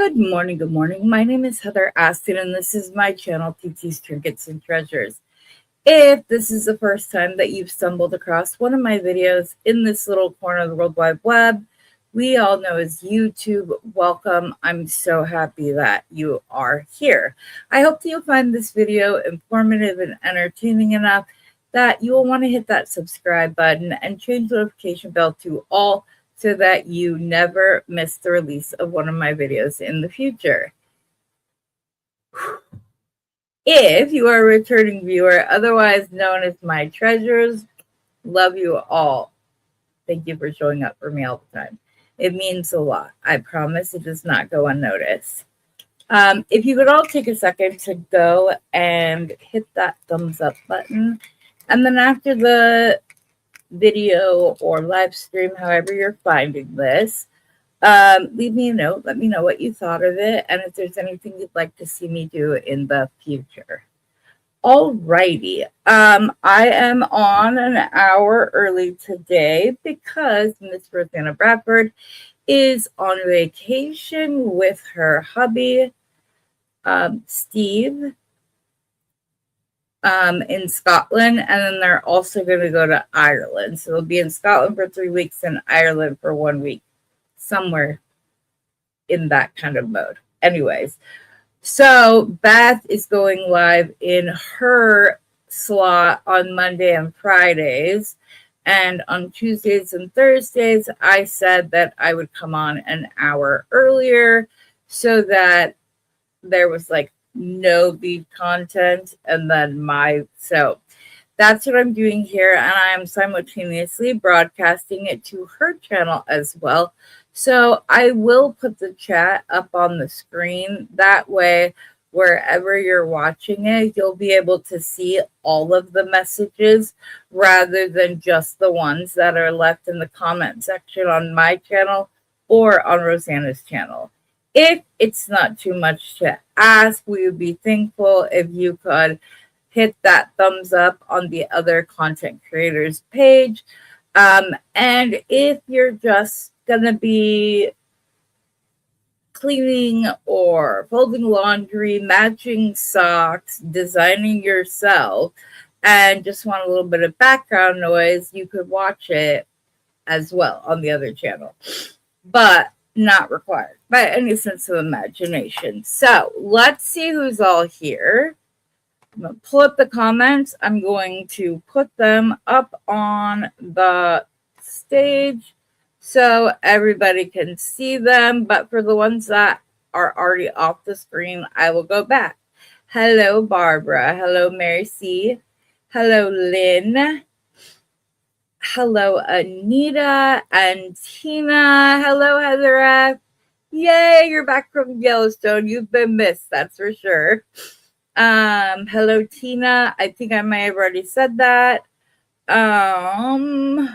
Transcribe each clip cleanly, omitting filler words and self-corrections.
Good morning, good morning. My name is Heather Aston, and this is my channel, TT's Trinkets and Treasures. If this is the first time that you've stumbled across one of my videos in this little corner of the World Wide Web, we all know as YouTube, welcome. I'm so happy that you are here. I hope that you'll find this video informative and entertaining enough that you will want to hit that subscribe button and change the notification bell to all so that you never miss the release of one of my videos in the future. If you are a returning viewer, otherwise known as my treasures, love you all. Thank you for showing up for me all the time. It means a lot. I promise it does not go unnoticed. If you could all take a second to go and hit that thumbs up button. And then after the video or live stream, however you're finding this, leave me a note. Let me know what you thought of it and if there's anything you'd like to see me do in the future. Alrighty. I am on an hour early today because Miss Rosanna Bradford is on vacation with her hubby, Steve, in Scotland, and then they're also going to go to Ireland. So they'll be in Scotland for 3 weeks and Ireland for 1 week, somewhere in that kind of mode. Anyways, so Beth is going live in her slot on Monday and Fridays. And on Tuesdays and Thursdays, I said that I would come on an hour earlier so that there was like no bead content and then so that's what I'm doing here, and I am simultaneously broadcasting it to her channel as well. So I will put the chat up on the screen. That way, wherever you're watching it, you'll be able to see all of the messages rather than just the ones that are left in the comment section on my channel or on Rosanna's channel. If it's not too much to ask, we would be thankful if you could hit that thumbs up on the other content creators page. And if you're just going to be cleaning or folding laundry, matching socks, designing yourself, and just want a little bit of background noise, you could watch it as well on the other channel. But not required by any sense of imagination. So let's see who's all here. I'm going to pull up the comments. I'm going to put them up on the stage so everybody can see them. But for the ones that are already off the screen, I will go back. Hello, Barbara. Hello, Mary C. Hello, Lynn. Hello, Anita and Tina. Hello, Heather F. Yay, you're back from Yellowstone. You've been missed, that's for sure. Hello, Tina. I think I may have already said that. Hello.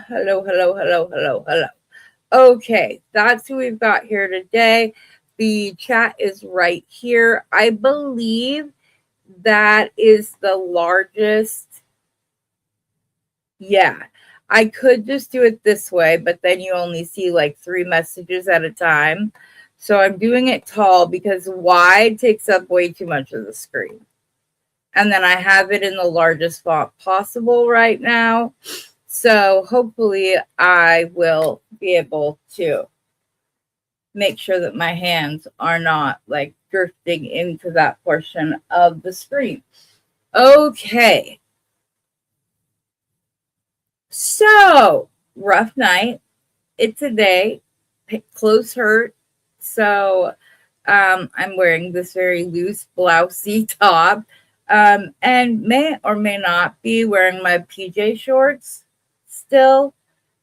Okay, that's who we've got here today. The chat is right here. I believe that is the largest. Yeah. I could just do it this way, but then you only see like 3 messages at a time. So I'm doing it tall because wide takes up way too much of the screen. And then I have it in the largest font possible right now. So hopefully I will be able to make sure that my hands are not like drifting into that portion of the screen. Okay. So, rough night. It's a day. Clothes hurt. So, I'm wearing this very loose blousey top. And may or may not be wearing my PJ shorts still.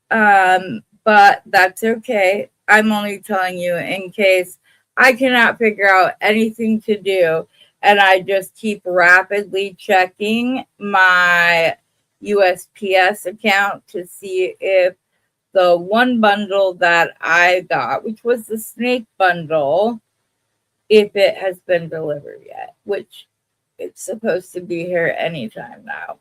But that's okay. I'm only telling you in case I cannot figure out anything to do. And I just keep rapidly checking my USPS account to see if the one bundle that I got, which was the snake bundle, if it has been delivered yet, which it's supposed to be here anytime now.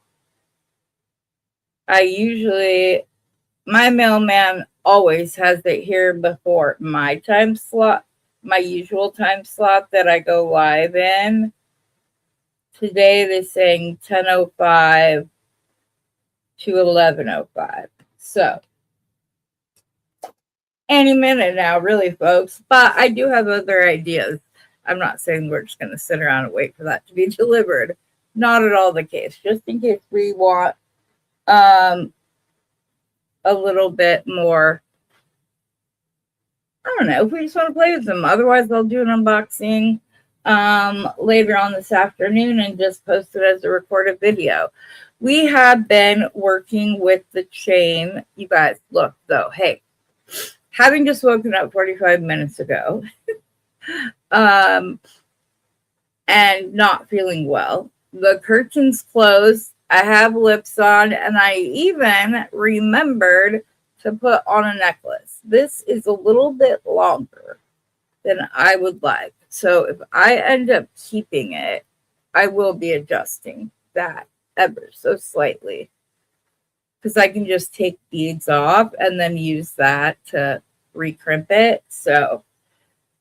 My mailman always has it here before my time slot, my usual time slot that I go live in. Today they're saying 10:05 to 11:05. So any minute now, really, folks. But I do have other ideas. I'm not saying we're just going to sit around and wait for that to be delivered. Not at all the case. Just in case we want a little bit more. I don't know if we just want to play with them. Otherwise, I'll do an unboxing later on this afternoon and just post it as a recorded video. We have been working with the chain. You guys, look though. Hey, having just woken up 45 minutes ago and not feeling well, the curtains closed. I have lips on, and I even remembered to put on a necklace. This is a little bit longer than I would like. So if I end up keeping it, I will be adjusting that ever so slightly, because I can just take beads off and then use that to recrimp it. So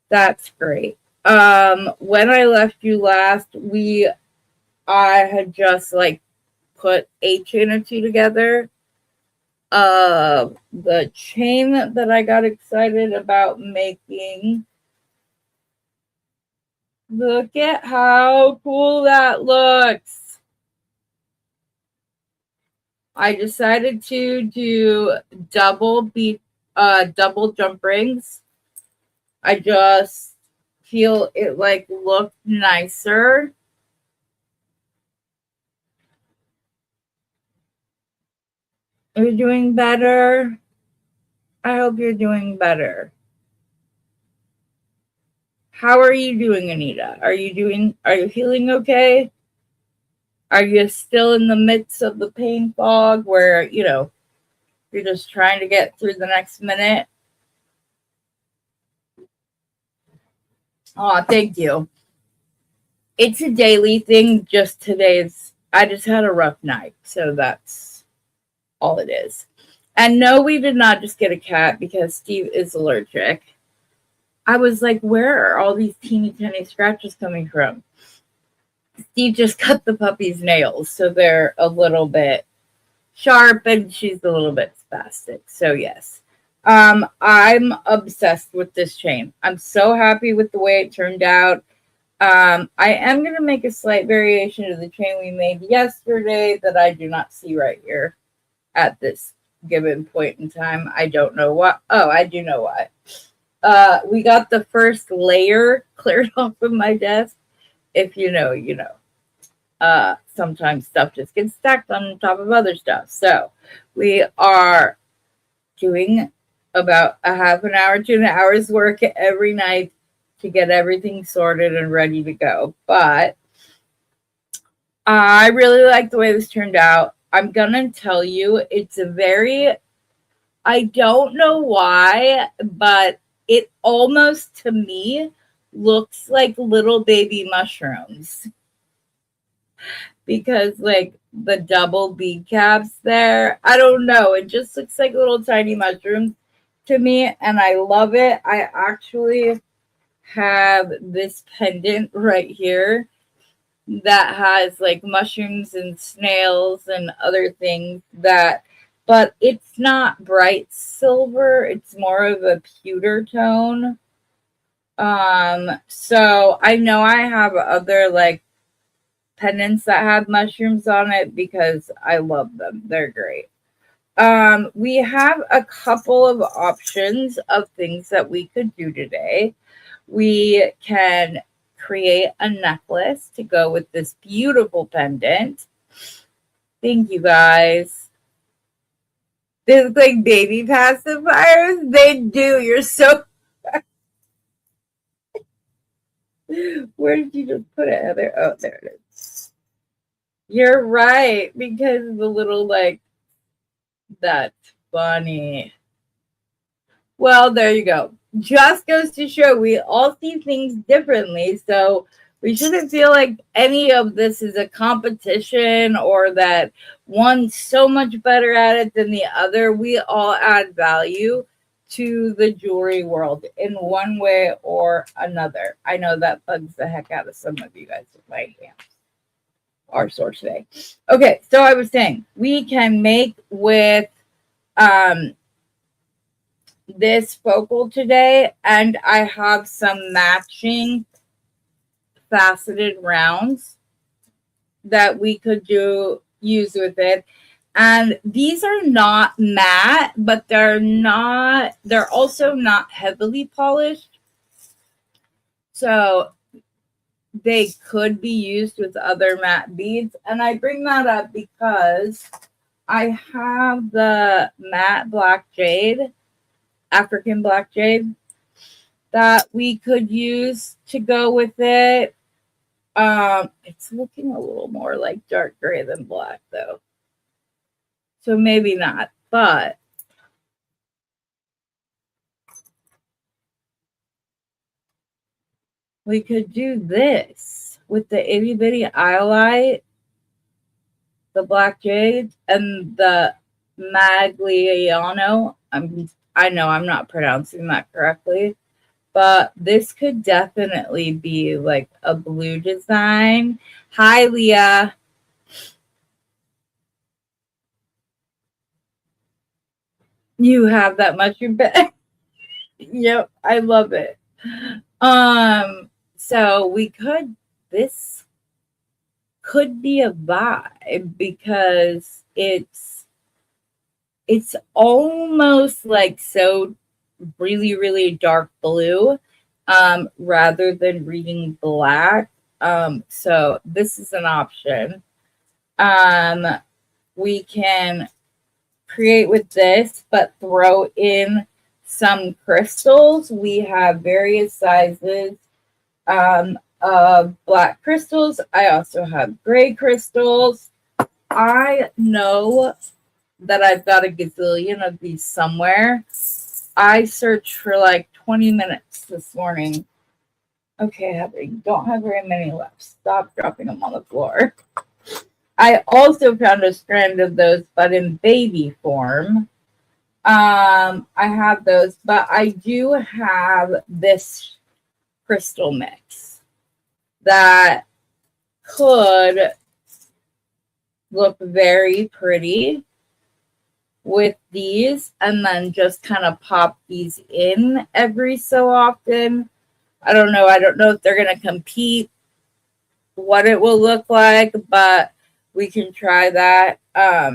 that's great. When I left you last, I had just like put a chain or two together. The chain that I got excited about making. Look at how cool that looks. I decided to do double jump rings. I just feel it like looked nicer. Are you doing better? I hope you're doing better. How are you doing, Anita? Are you feeling okay? Are you still in the midst of the pain fog where, you're just trying to get through the next minute? Oh, thank you. It's a daily thing. I just had a rough night. So that's all it is. And no, we did not just get a cat because Steve is allergic. I was like, where are all these teeny tiny scratches coming from? Steve just cut the puppy's nails, so they're a little bit sharp and she's a little bit spastic. So yes, I'm obsessed with this chain. I'm so happy with the way it turned out. I am going to make a slight variation to the chain we made yesterday that I do not see right here at this given point in time. I don't know what. Oh, I do know why. We got the first layer cleared off of my desk. If you know, you know. Sometimes stuff just gets stacked on top of other stuff. So we are doing about a half an hour to an hour's work every night to get everything sorted and ready to go. But I really like the way this turned out. I'm going to tell you, I don't know why, but it almost to me looks like little baby mushrooms. Because like the double bead caps there, I don't know. It just looks like little tiny mushrooms to me, and I love it. I actually have this pendant right here that has like mushrooms and snails and other things but it's not bright silver. It's more of a pewter tone. So I know I have other like pendants that have mushrooms on it because I love them. They're great. We have a couple of options of things that we could do today. We can create a necklace to go with this beautiful pendant. Thank you, guys. They look like baby pacifiers. They do. You're so... Where did you just put it, Heather? Oh, there it is. You're right, because the little, like, that's funny. Well, there you go. Just goes to show we all see things differently, so we shouldn't feel like any of this is a competition or that one's so much better at it than the other. We all add value to the jewelry world in one way or another. I know that bugs the heck out of some of you guys with my hands. Our source today. Okay, so I was saying we can make with this focal today, and I have some matching faceted rounds that we could use with it. And these are not matte, but they're also not heavily polished. So they could be used with other matte beads. And I bring that up because I have the matte black jade, African black jade, that we could use to go with it. It's looking a little more like dark gray than black though. So maybe not, but we could do this with the itty bitty iolite, the black jade, and the Magliano. I know I'm not pronouncing that correctly, but this could definitely be like a blue design. Hi, Leah. You have that mushroom bed. Yep, I love it. So this could be a vibe because it's almost like so really, really dark blue, rather than reading black. So this is an option. We can create with this, but throw in some crystals. We have various sizes of black crystals. I also have gray crystals. I know that I've got a gazillion of these somewhere. I searched for like 20 minutes this morning. Okay, Heather, you don't have very many left. Stop dropping them on the floor. I also found a strand of those, but in baby form. I have those, but I do have this crystal mix that could look very pretty with these, and then just kind of pop these in every so often. I don't know if they're going to compete, what it will look like, but we can try that. I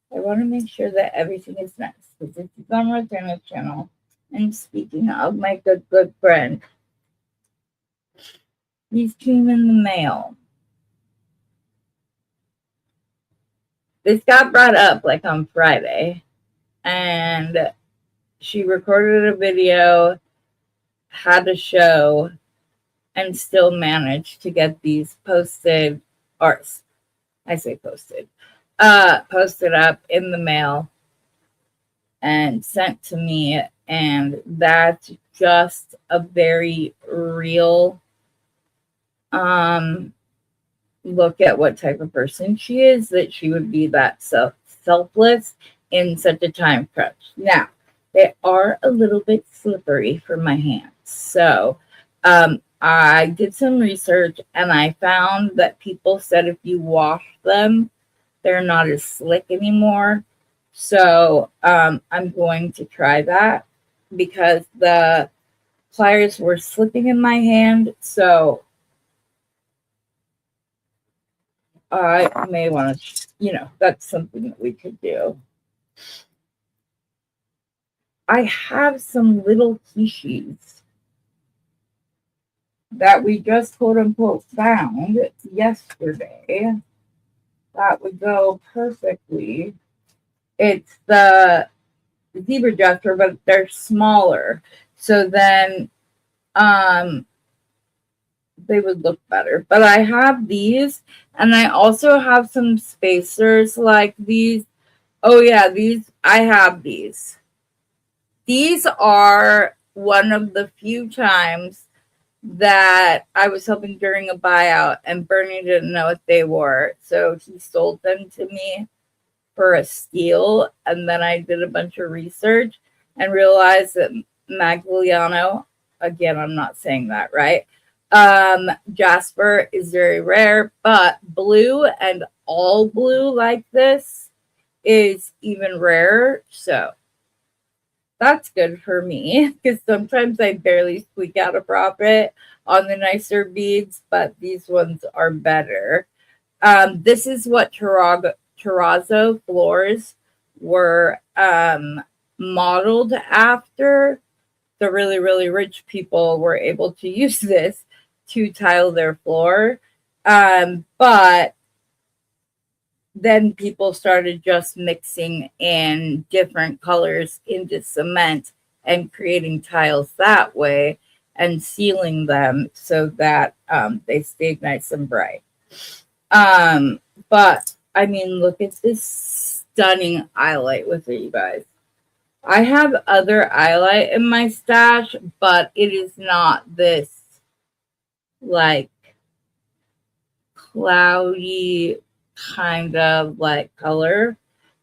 want to make sure that everything is nice because this is on Rosanna's channel. And speaking of my good friend, these came in the mail. This got brought up like on Friday, and she recorded a video, had a show, and still managed to get these posted, or I say posted up in the mail and sent to me. And that's just a very real look at what type of person she is, that she would be that selfless in such a time crunch. Now, they are a little bit slippery for my hands. So I did some research and I found that people said if you wash them, they're not as slick anymore. So I'm going to try that because the pliers were slipping in my hand. So I may want to, that's something that we could do. I have some little quiches that we just quote unquote found yesterday that would go perfectly. It's the zebra jasper, but they're smaller. So then they would look better. But I have these, and I also have some spacers like these. Oh yeah, I have these. These are one of the few times that I was helping during a buyout and Bernie didn't know what they were. So he sold them to me. for a steal. And then I did a bunch of research and realized that Magliano, again, I'm not saying that right. Jasper is very rare, but blue and all blue like this is even rarer. So that's good for me because sometimes I barely squeak out a profit on the nicer beads, but these ones are better. This is what terrazzo floors were modeled after. The really, really rich people were able to use this to tile their floor. But then people started just mixing in different colors into cement and creating tiles that way and sealing them so that they stayed nice and bright. But I mean, look at this stunning highlight with it, you guys. I have other highlight in my stash, but it is not this like cloudy kind of like color.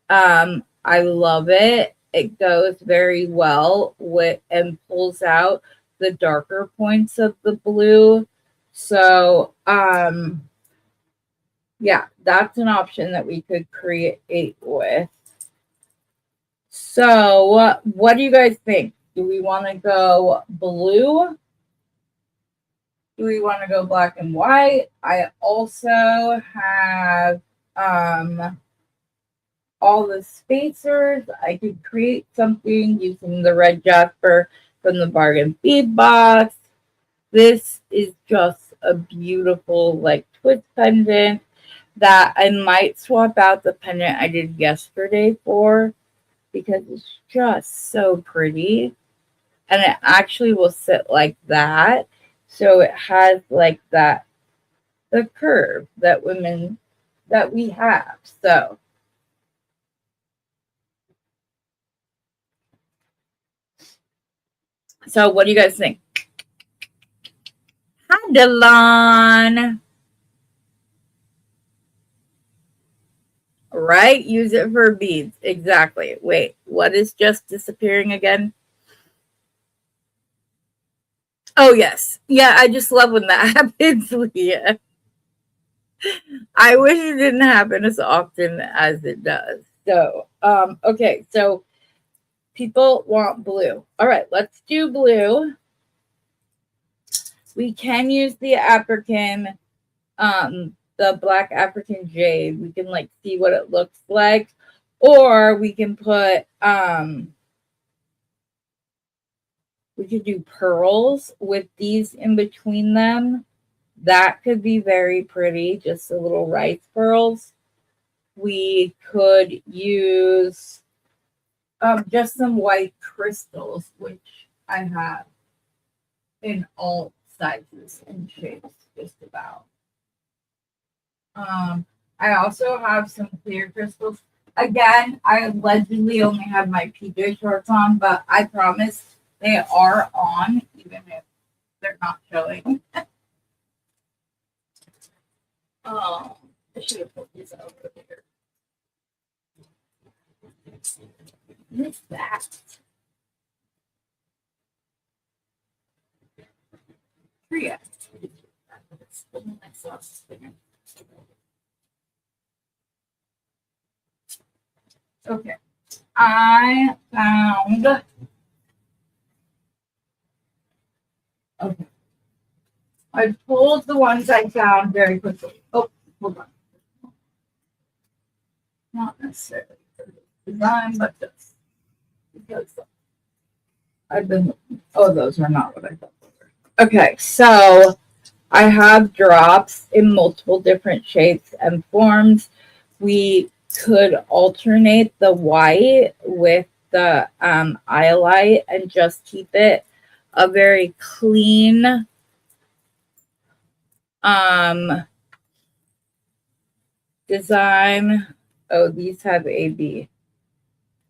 I love it. It goes very well with and pulls out the darker points of the blue. So yeah, that's an option that we could create with. So what do you guys think? Do we want to go blue? Do we want to go black and white? I also have all the spacers. I could create something using the red jasper from the bargain bead box. This is just a beautiful like twist pendant that I might swap out the pendant I did yesterday for because it's just so pretty. And it actually will sit like that. So it has like that, the curve that we have. So what do you guys think? Hi, Delon. Right? Use it for beads. Exactly. Wait, what is just disappearing again? Oh, yes. Yeah, I just love when that happens, Leah. I wish it didn't happen as often as it does. So, okay, so people want blue. All right, let's do blue. We can use the African, the black African jade. We can like see what it looks like. Or we can put, we could do pearls with these in between them. That could be very pretty, just a little rice pearls. We could use just some white crystals, which I have in all sizes and shapes, just about. I also have some clear crystals. Again, I allegedly only have my PJ shorts on, but I promise they are on, even if they're not showing. I should have put these over here. What's that? Priya. Okay. I found. Okay. I pulled the ones I found very quickly. Oh, hold on. Not necessarily for the design, but just because I've been. Oh, those are not what I thought they were. Okay, so I have drops in multiple different shapes and forms. We could alternate the white with the highlight and just keep it a very clean design. Oh, these have AB.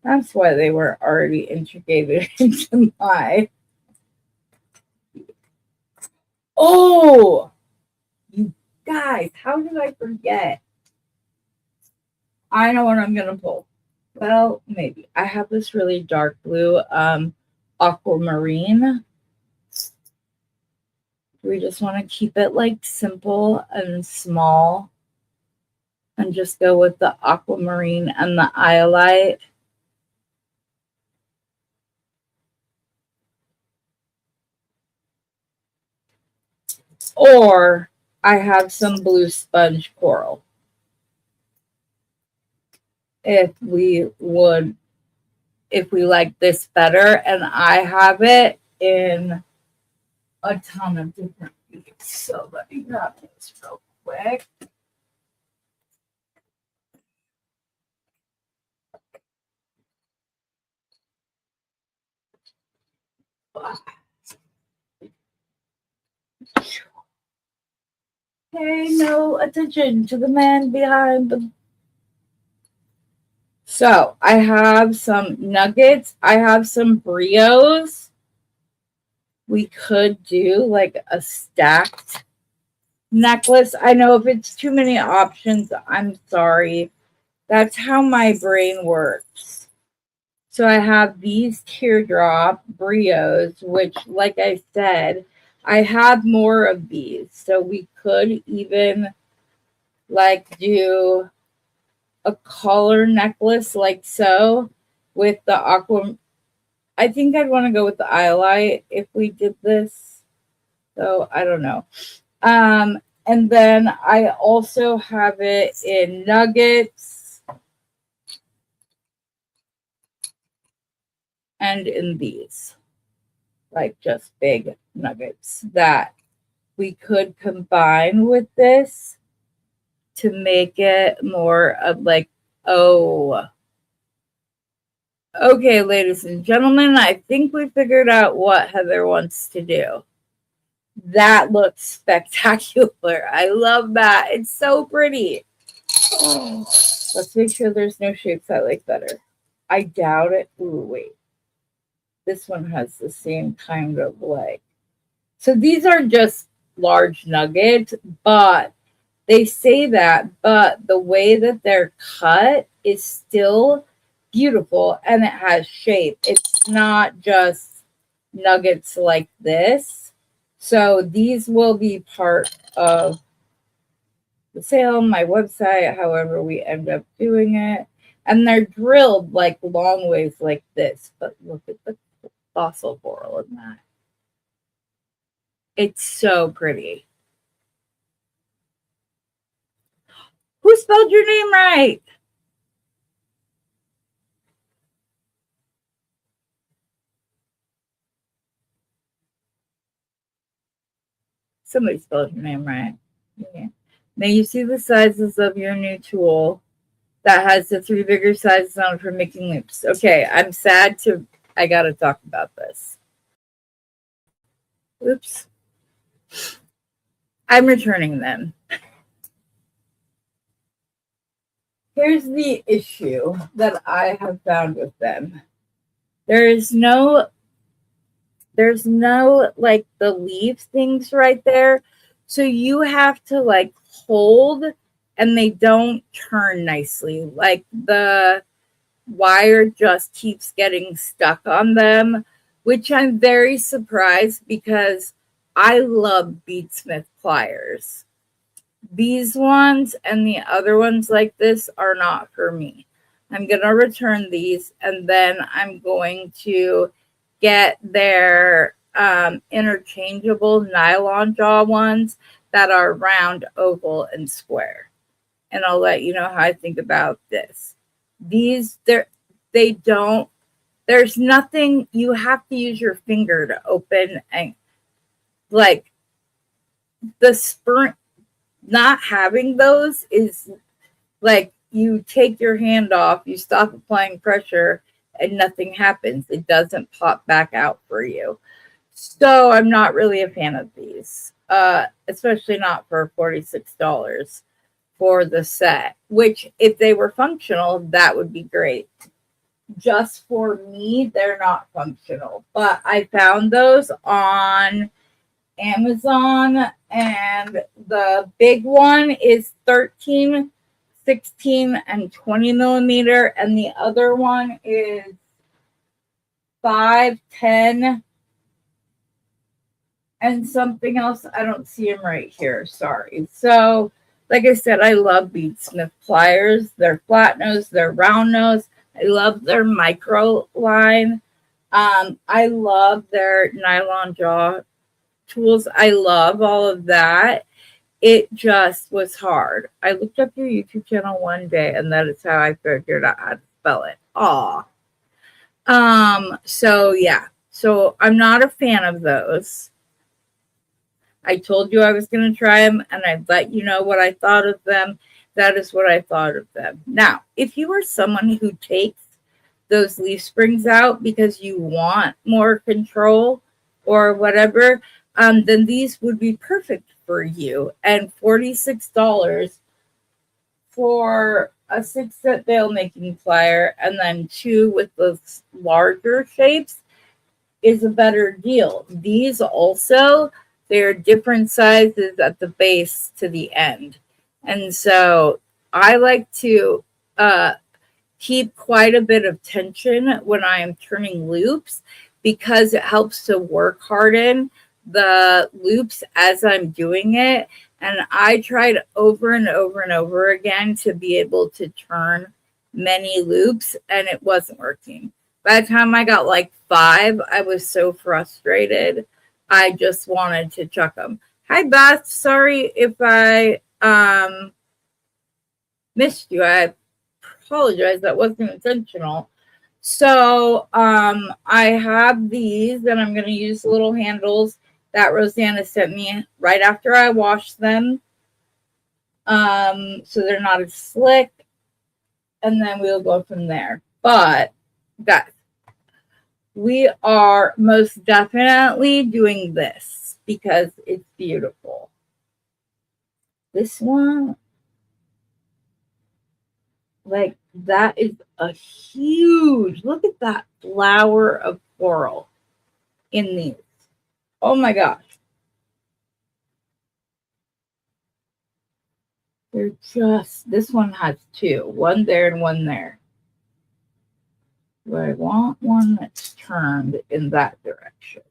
That's why they were already integrated into my. Oh, you guys, how did I forget? I know what I'm gonna pull. Well, maybe. I have this really dark blue aquamarine. We just want to keep it like simple and small and just go with the aquamarine and the iolite. Or I have some blue sponge coral. If we like this better, and I have it in a ton of different beads. So let me grab this real quick. Pay no attention to the man behind the. So I have some nuggets. I have some brios. We could do like a stacked necklace. I know if it's too many options, I'm sorry. That's how my brain works. So I have these teardrop brios, which, like I said, I have more of these. So we could even like do a collar necklace like so with the aqua. I think I'd want to go with the iolite if we did this. So I don't know. And then I also have it in nuggets and in these, like just big nuggets that we could combine with this to make it more of like, oh, okay, ladies and gentlemen, I think we figured out what Heather wants to do. That looks spectacular. I love that. It's so pretty. Oh, let's make sure there's no shapes I like better. I doubt it. Ooh, wait. This one has the same kind of like. So these are just large nuggets, but they say that, but the way that they're cut is still beautiful and it has shape. It's not just nuggets like this. So these will be part of the sale, my website, however we end up doing it. And they're drilled like long ways like this. But look at the fossil coral in that. It's so pretty. Who spelled your name right? Somebody spelled your name right. Yeah. May you see the sizes of your new tool that has the 3 bigger sizes on it for making loops. Okay, I'm sad to. I gotta talk about this. Oops. I'm returning them. Here's the issue that I have found with them. There's no like the leaf things right there. So you have to like hold and they don't turn nicely. Like the wire just keeps getting stuck on them, which I'm very surprised because I love beadsmith pliers. These ones and the other ones like this are not for me. I'm going to return these and then I'm going to get their interchangeable nylon jaw ones that are round, oval, and square. And I'll let you know how I think about this. These, they don't, there's nothing, you have to use your finger to open and like the spring, not having those is like you take your hand off, you stop applying pressure, and nothing happens. It doesn't pop back out for you. So I'm not really a fan of these, especially not for $46 for the set, which if they were functional, that would be great. Just for me, they're not functional, but I found those on Amazon, and the big one is $13.79 16 and 20 millimeter, and the other one is 5, 10, and something else. I don't see them right here. Sorry. So, like I said, I love Beadsmith pliers. They're flat nose, they're round nose. I love their micro line. I love their nylon jaw tools. I love all of that. It just was hard. I looked up your YouTube channel one day, and that is how I figured out how to spell it. Aw. So yeah. So I'm not a fan of those. I told you I was going to try them, and I let you know what I thought of them. That is what I thought of them. Now, if you are someone who takes those leaf springs out because you want more control or whatever, then these would be perfect for you. And $46 for a 6-set veil making plier, and then 2 with those larger shapes is a better deal. These also, they're different sizes at the base to the end. And so I like to keep quite a bit of tension when I am turning loops, because it helps to work harden the loops as I'm doing it. And I tried over and over and over again to be able to turn many loops, and it wasn't working. By the time I got like 5, I was so frustrated. I just wanted to chuck them. Hi, Beth. Sorry if I missed you. I apologize. That wasn't intentional. So I have these, and I'm going to use little handles that Rosanna sent me right after I washed them. So they're not as slick. And then we'll go from there. But guys, we are most definitely doing this because it's beautiful. This one, like, that is a huge, look at that flower of coral in these. Oh my gosh. They're just, this one has 2, one there and one there. But I want one that's turned in that direction.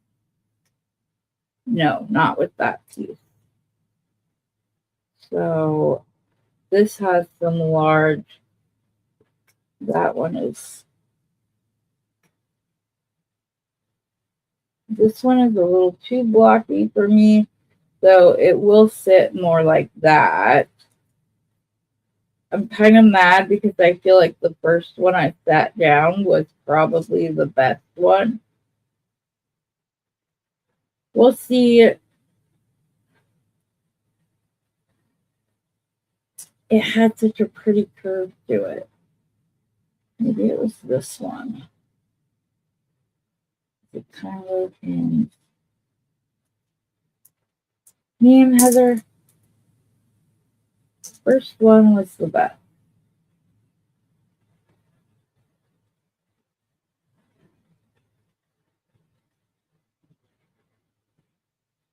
No, not with that piece. So this has some large, that one is, this one is a little too blocky for me, so it will sit more like that. I'm kind of mad because I feel like the first one I sat down was probably the best one. We'll see. It had such a pretty curve to it. Maybe it was this one. It kind of in. Me and Heather. First one was the best.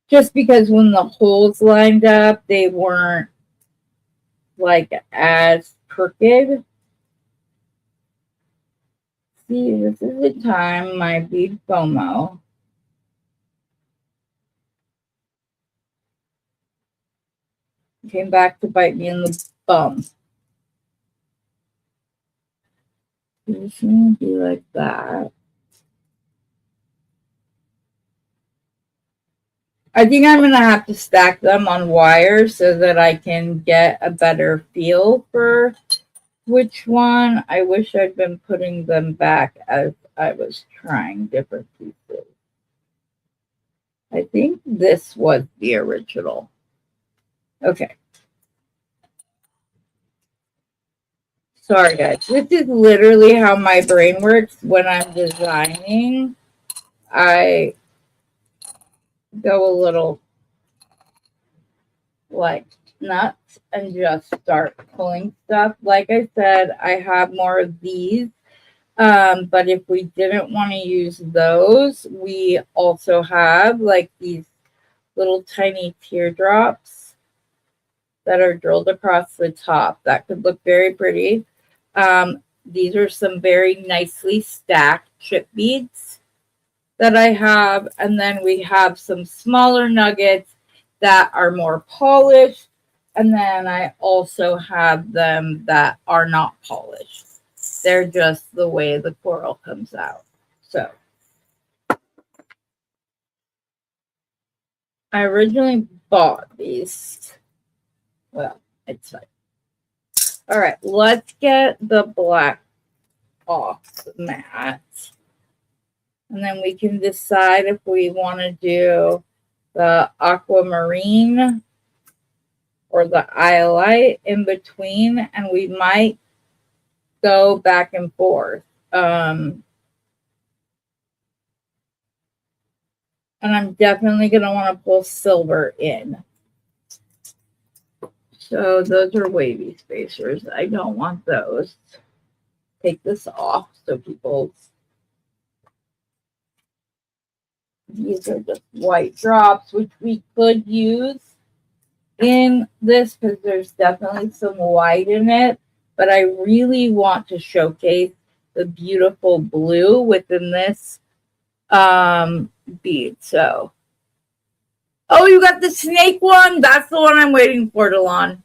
Just because when the holes lined up, they weren't like as crooked. See, this is the time my bead FOMO. Came back to bite me in the bum. It's gonna be like that. I think I'm gonna have to stack them on wire so that I can get a better feel for which one. I wish I'd been putting them back as I was trying different pieces. I think this was the original. Okay. Sorry, guys. This is literally how my brain works when I'm designing. I go a little like nuts and just start pulling stuff. Like I said, I have more of these. But if we didn't want to use those, we also have like these little tiny teardrops that are drilled across the top. That could look very pretty. These are some very nicely stacked chip beads that I have. And then we have some smaller nuggets that are more polished. And then I also have them that are not polished. They're just the way the coral comes out. So I originally bought these. Well, it's fine. All right, let's get the black off the mat. And then we can decide if we want to do the aquamarine or the iolite in between. And we might go back and forth. And I'm definitely going to want to pull silver in. So those are wavy spacers. I don't want those. Take this off so people... These are just white drops, which we could use in this because there's definitely some white in it. But I really want to showcase the beautiful blue within this bead. So, oh, you got the snake one? That's the one I'm waiting for, Delon.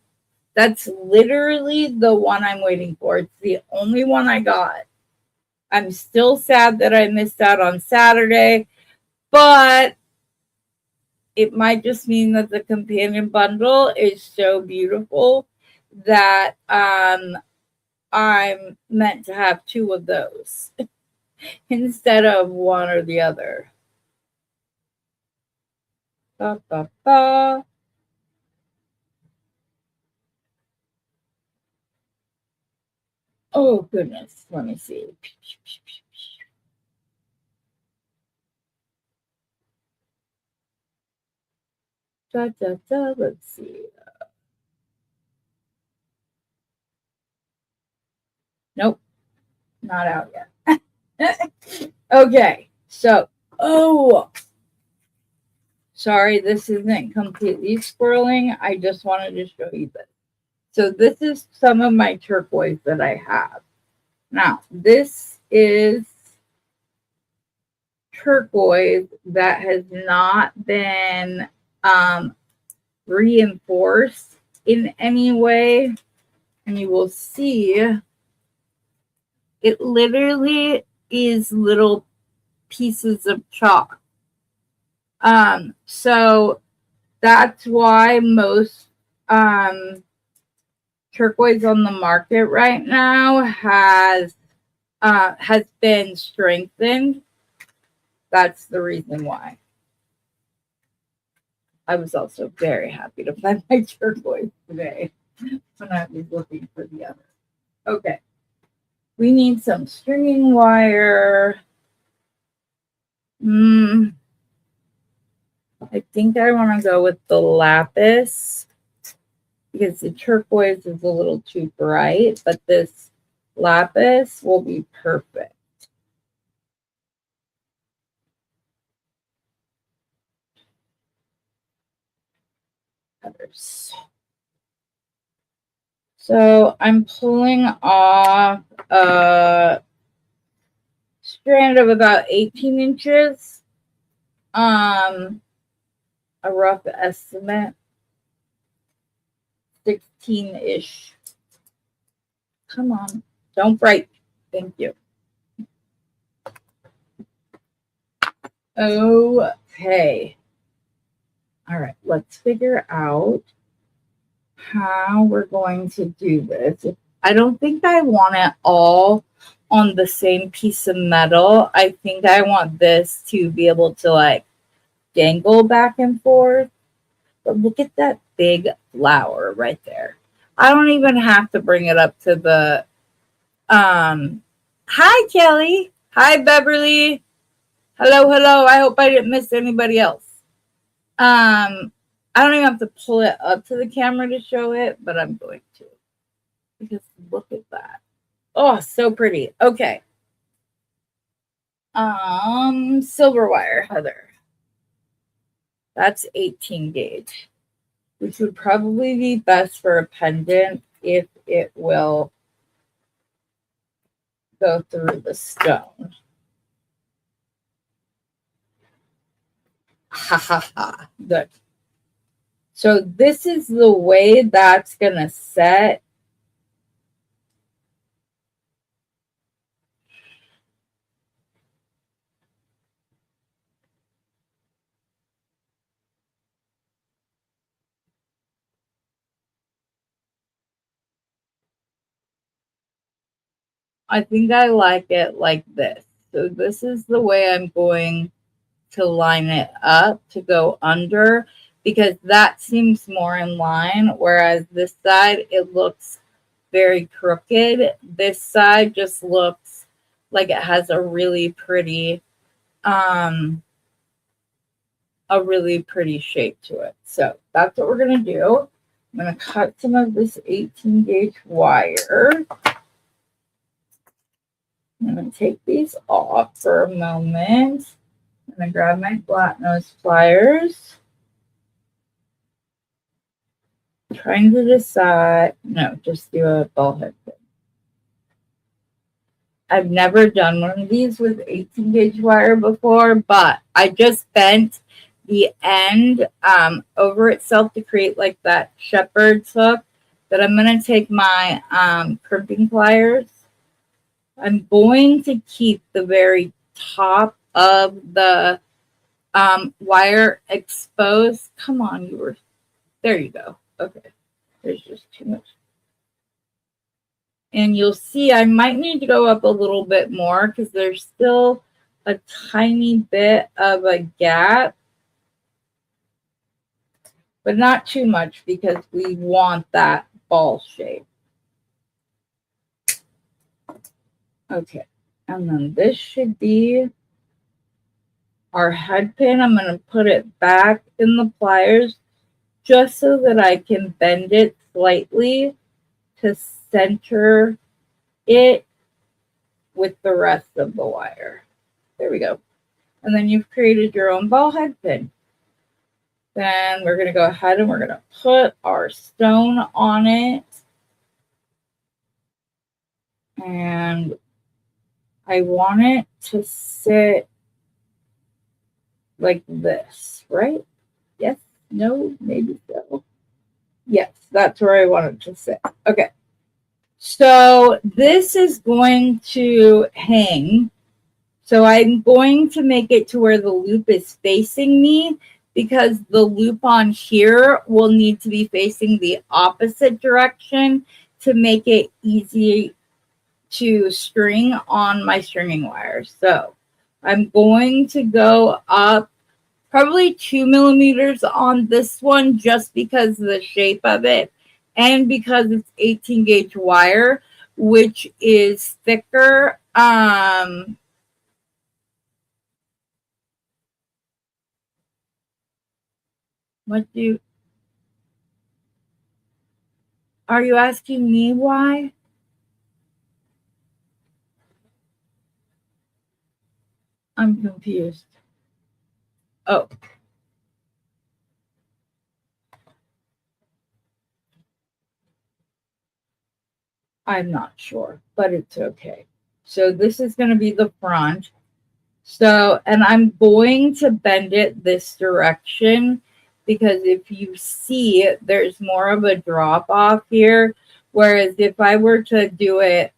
That's literally the one I'm waiting for. It's the only one I got. I'm still sad that I missed out on Saturday, but it might just mean that the companion bundle is so beautiful that I'm meant to have two of those instead of one or the other. Ba, ba, ba. Oh, goodness. Let me see. Da, da, da. Let's see. Nope. Not out yet. Okay. So, oh, sorry. This isn't completely swirling. I just wanted to show you this. So this is some of my turquoise that I have. Now, this is turquoise that has not been reinforced in any way. And you will see it literally is little pieces of chalk. So that's why most turquoise on the market right now has been strengthened. That's the reason why. I was also very happy to find my turquoise today when I was looking for the other. Okay. We need some stringing wire. I think I want to go with the lapis because the turquoise is a little too bright, but this lapis will be perfect. Others. So I'm pulling off a strand of about 18 inches. A rough estimate, 16-ish. Come on, don't break. Thank you. Okay. All right, let's figure out how we're going to do this. I don't think I want it all on the same piece of metal. I think I want this to be able to like dangle back and forth. But look at that big flower right there. I don't even have to bring it up to the hi Kelly. Hi Beverly. Hello, hello. I hope I didn't miss anybody else. I don't even have to pull it up to the camera to show it, but I'm going to. Because look at that. Oh, so pretty. Okay. Silver wire, Heather. That's 18 gauge. which would probably be best for a pendant if it will go through the stone. Ha ha ha. Good. So this is the way that's going to set. I think I like it like this. So this is the way I'm going to line it up to go under, because that seems more in line, whereas this side, it looks very crooked. This side just looks like it has a really pretty shape to it. So that's what we're going to do. I'm going to cut some of this 18 gauge wire. I'm going to take these off for a moment. I'm going to grab my flat nose pliers. Trying to decide, no, just do a ball head pin. I've never done one of these with 18 gauge wire before, but I just bent the end over itself to create like that shepherd's hook. That I'm going to take my crimping pliers. I'm going to keep the very top of the wire exposed. Come on, there you go. Okay, there's just too much. And you'll see I might need to go up a little bit more because there's still a tiny bit of a gap, but not too much because we want that ball shape. Okay, and then this should be our head pin. I'm going to put it back in the pliers just so that I can bend it slightly to center it with the rest of the wire. There we go. And then you've created your own ball head pin. Then we're going to go ahead and we're going to put our stone on it. And I want it to sit like this, right? Yes, no, maybe so. Yes, that's where I want it to sit. Okay. So this is going to hang. So I'm going to make it to where the loop is facing me, because the loop on here will need to be facing the opposite direction to make it easy to string on my stringing wire. So I'm going to go up probably 2 millimeters on this one, just because of the shape of it and because it's 18 gauge wire, which is thicker. Are you asking me why? I'm confused. Oh. I'm not sure, but it's okay. So this is going to be the front. So, and I'm going to bend it this direction, because if you see, there's more of a drop off here. Whereas if I were to do it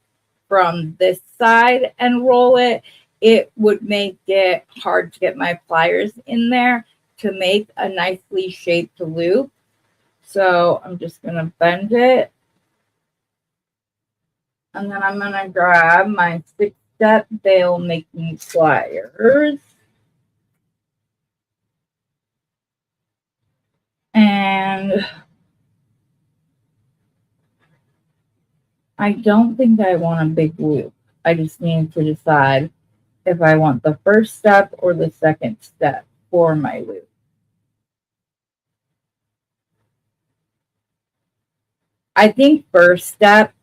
from this side and roll it, it would make it hard to get my pliers in there to make a nicely shaped loop. So I'm just going to bend it. And then I'm going to grab my 6-step veil making pliers. And I don't think I want a big loop. I just need to decide if I want the first step or the second step for my loop. I think first step.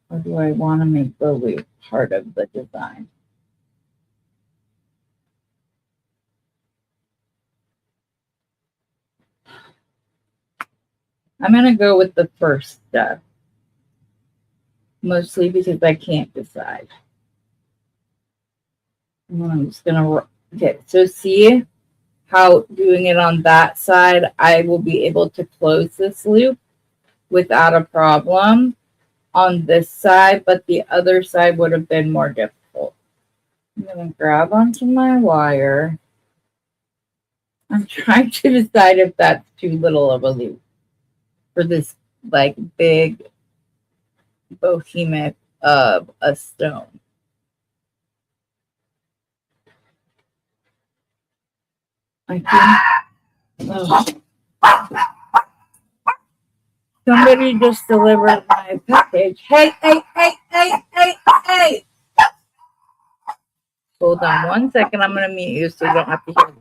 Or do I want to make the loop part of the design? I'm going to go with the first step, mostly because I can't decide. I'm just going to, okay, so see how doing it on that side, I will be able to close this loop without a problem on this side, but the other side would have been more difficult. I'm going to grab onto my wire. I'm trying to decide if that's too little of a loop for this like big behemoth of a stone. I think somebody just delivered my package. Hey, hey, hey, hey, hey, hey. Hold on 1 second. I'm going to mute you so you don't have to hear.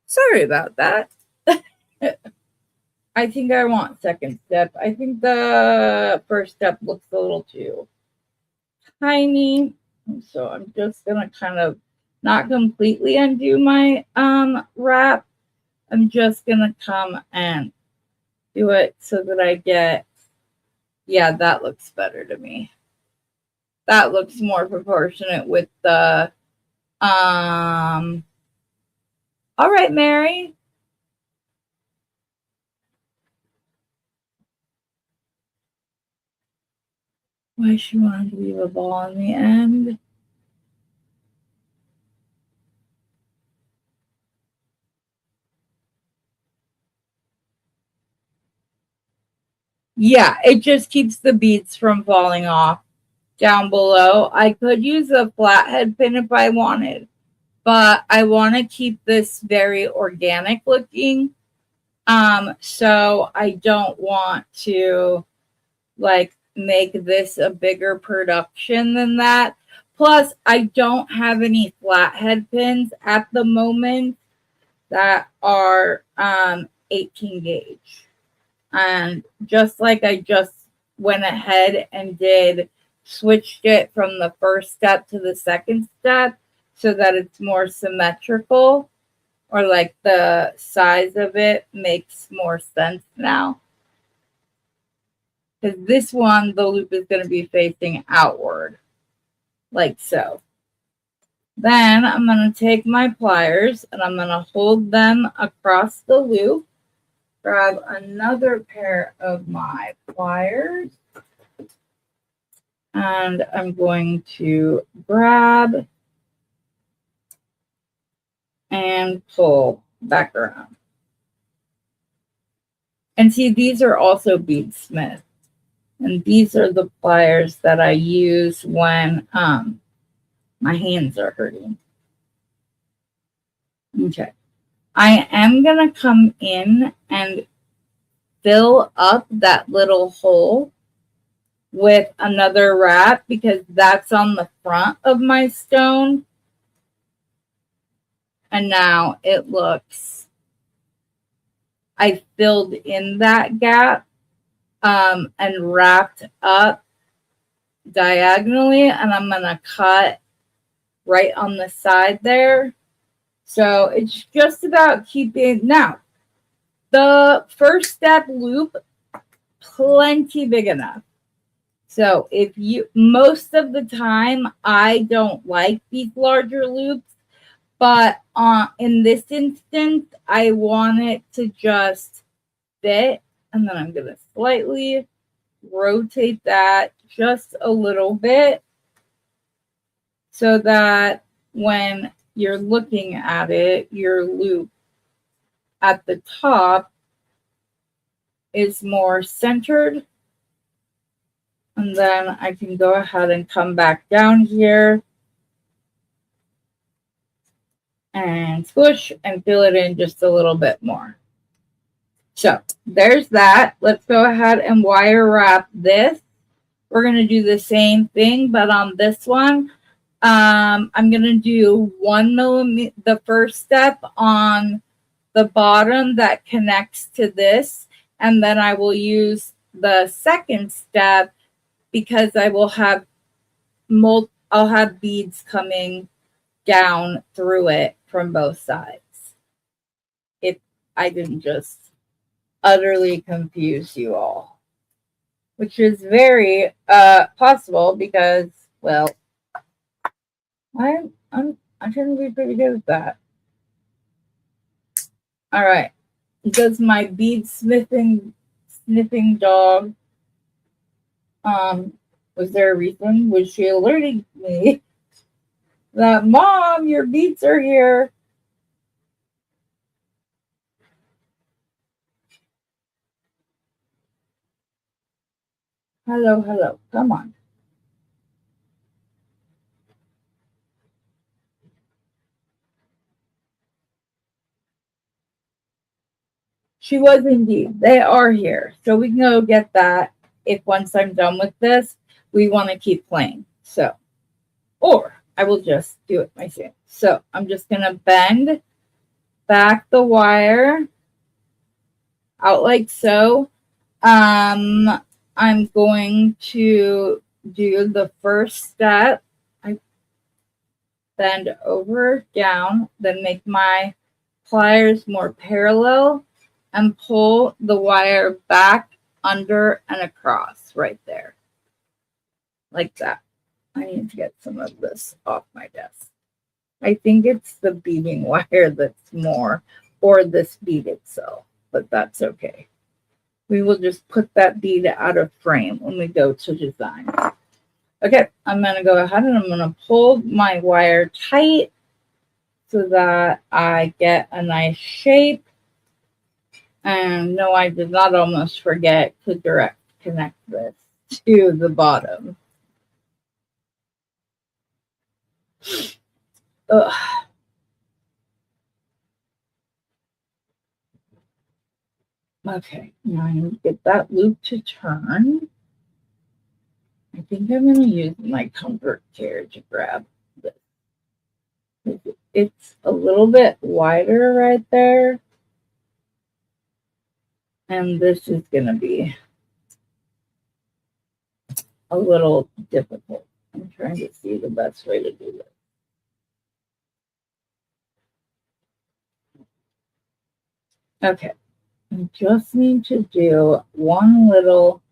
Sorry about that. I think I want second step. I think the first step looks a little too tiny. So I'm just going to kind of not completely undo my wrap. I'm just going to come and do it so that I get, yeah, that looks better to me. That looks more proportionate with the, all right, Mary. Why she wanted to leave a ball in the end? Yeah, it just keeps the beads from falling off down below. I could use a flathead pin if I wanted, but I want to keep this very organic looking. So I don't want to like make this a bigger production than that. Plus, I don't have any flathead pins at the moment that are 18 gauge. And just like I just went ahead and switched it from the first step to the second step so that it's more symmetrical, or like the size of it makes more sense now. Because this one, the loop is going to be facing outward, like so. Then I'm going to take my pliers and I'm going to hold them across the loop. Grab another pair of my pliers. And I'm going to grab and pull back around. And see, these are also Bead Smith. And these are the pliers that I use when my hands are hurting. Okay. I am going to come in and fill up that little hole with another wrap because that's on the front of my stone. And now it looks, I filled in that gap and wrapped up diagonally, and I'm going to cut right on the side there. So it's just about keeping, now the first step loop, plenty big enough. So if you, most of the time, I don't like these larger loops, but in this instance, I want it to just fit. And then I'm going to slightly rotate that just a little bit so that when you're looking at it, your loop at the top is more centered. And then I can go ahead and come back down here and squish and fill it in just a little bit more. So there's that. Let's go ahead and wire wrap this. We're going to do the same thing, but on this one, I'm going to do 1 millimeter, the first step on the bottom that connects to this, and then I will use the second step because I will have I'll have beads coming down through it from both sides. If I didn't just utterly confuse you all, which is very possible because, well, I tend to be pretty good at that. All right. Does my bead sniffing dog, was there a reason? Was she alerting me that, Mom, your beads are here? Hello. Come on. She was indeed. They are here. So we can go get that if once I'm done with this, we want to keep playing. So, or I will just do it myself. So I'm just going to bend back the wire out like so. I'm going to do the first step. I bend over, down, then make my pliers more parallel and pull the wire back, under, and across right there. Like that. I need to get some of this off my desk. I think it's the beading wire that's more, or this bead itself, but that's okay. We will just put that bead out of frame when we go to design. Okay, I'm going to go ahead and I'm going to pull my wire tight so that I get a nice shape. And no, I did not almost forget to direct connect this to the bottom. Ugh. Okay, now I need to get that loop to turn. I think I'm going to use my comfort chair to grab this. It's a little bit wider right there. And this is going to be a little difficult. I'm trying to see the best way to do this. Okay, I just need to do one little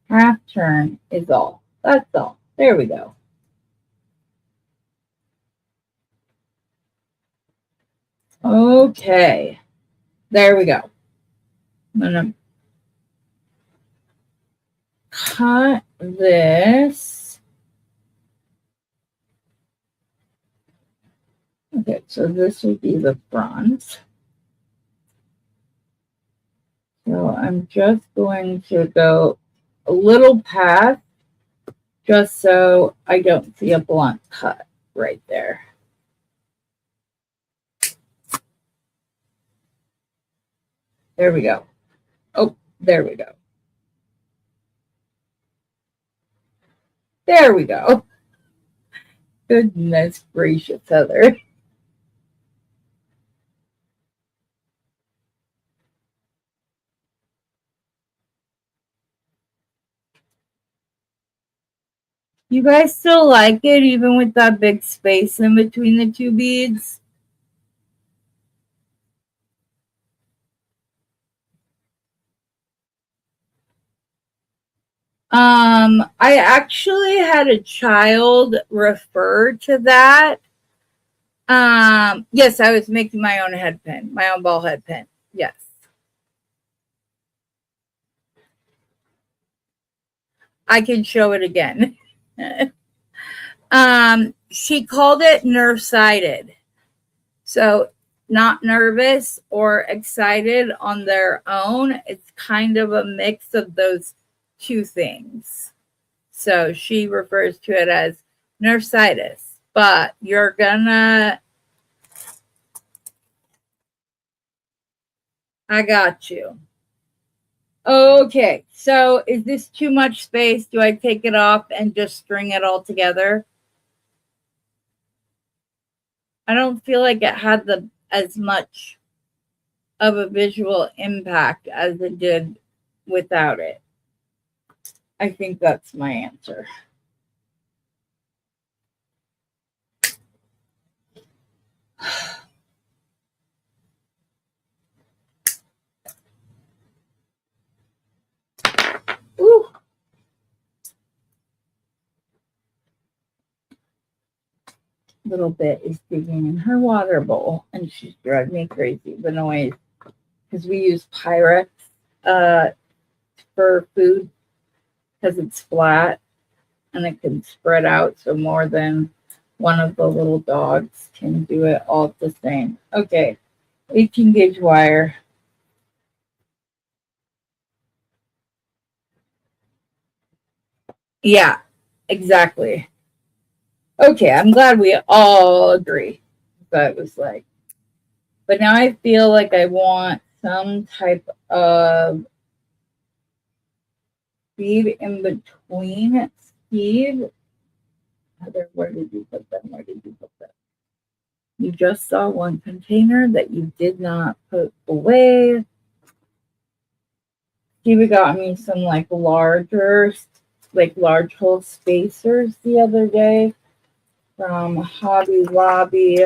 half turn is all. That's all. There we go. Okay, there we go. I'm going to cut this. Okay, so this would be the front. So I'm just going to go a little past just so I don't see a blunt cut right there. There we go. Oh, there we go. There we go. Goodness gracious, Heather. You guys still like it even with that big space in between the two beads? I actually had a child refer to that. Yes, I was making my own head pin, my own ball head pin. Yes. I can show it again. She called it nerve-sided. So not nervous or excited on their own. It's kind of a mix of those two things. So she refers to it as nursitis. But you're gonna, I got you. Okay, so is this too much space? Do I take it off and just string it all together? I don't feel like it had as much of a visual impact as it did without it. I think that's my answer. Ooh. Little bit is digging in her water bowl, and she's driving me crazy. The noise, because we use Pyrex for food because it's flat and it can spread out, so more than one of the little dogs can do it all at the same. Okay, 18 gauge wire. Yeah, exactly. Okay, I'm glad we all agree. That was like, but now I feel like I want some type of bead in between. Steve, Heather, where did you put them? Where did you put them? You just saw one container that you did not put away. Steve got me some like large hole spacers the other day from Hobby Lobby.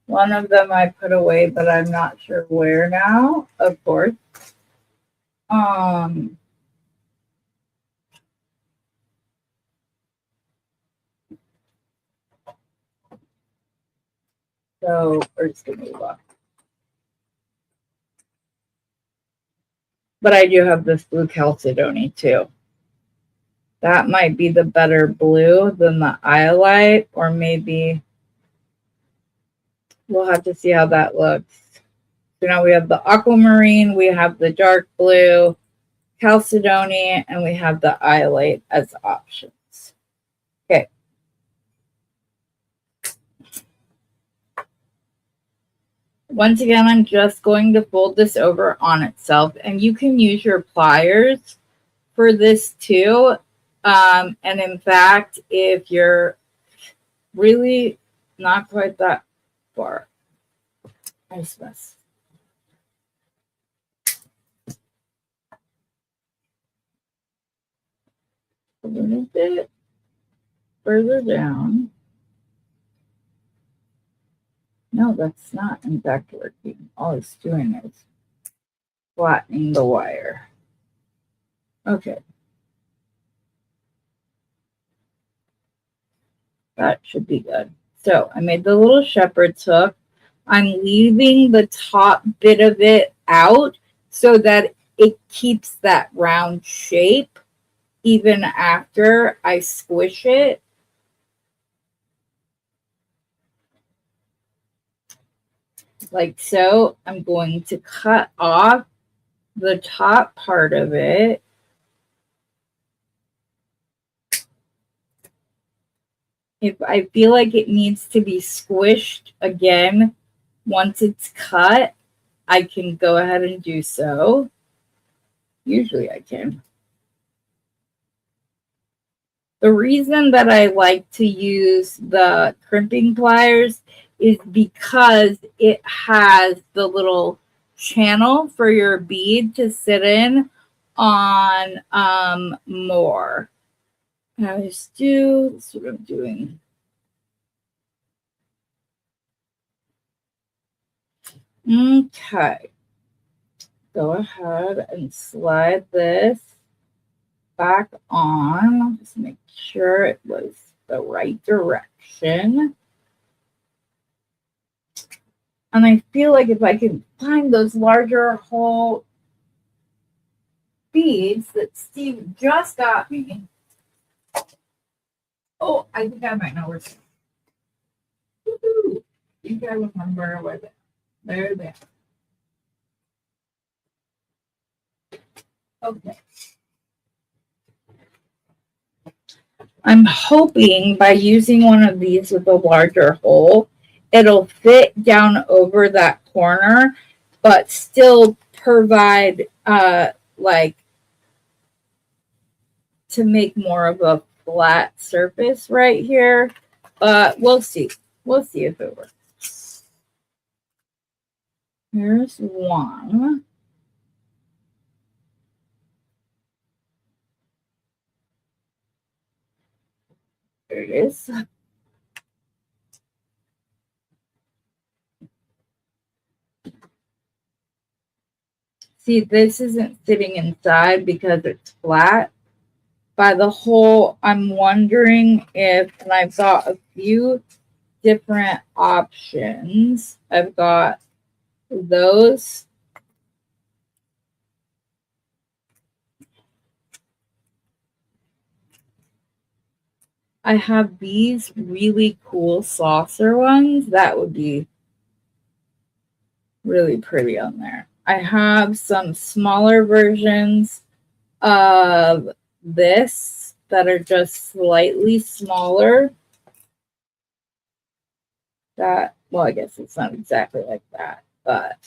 One of them I put away, but I'm not sure where now, of course. So first give me look. But I do have this blue chalcedony too. That might be the better blue than the Iolite, or maybe we'll have to see how that looks. So now we have the aquamarine, we have the dark blue, chalcedony, and we have the Iolite as options. Okay. Once again, I'm just going to fold this over on itself, and you can use your pliers for this too. And in fact, if you're really not quite that far, I suppose. A little bit further down. No, that's not in fact working. All it's doing is flattening the wire. Okay. That should be good. So I made the little shepherd's hook. I'm leaving the top bit of it out so that it keeps that round shape even after I squish it. Like so. I'm going to cut off the top part of it. If I feel like it needs to be squished again once it's cut, I can go ahead and do so. Usually I can. The reason that I like to use the crimping pliers is because it has the little channel for your bead to sit in on more. And I just do, that's what I'm doing. Okay. Go ahead and slide this back on. Just make sure it was the right direction. And I feel like if I can find those larger hole beads that Steve just got me. Oh, I think I might know where to. Woohoo! I think I remember where they are. There they are. Okay. I'm hoping by using one of these with a larger hole, it'll fit down over that corner, but still provide like to make more of a flat surface right here. But we'll see. We'll see if it works. Here's one. There it is. See, this isn't sitting inside because it's flat. By the hole, I'm wondering if, and I've got a few different options. I've got those. I have these really cool saucer ones. That would be really pretty on there. I have some smaller versions of this that are just slightly smaller. That, well, I guess it's not exactly like that, but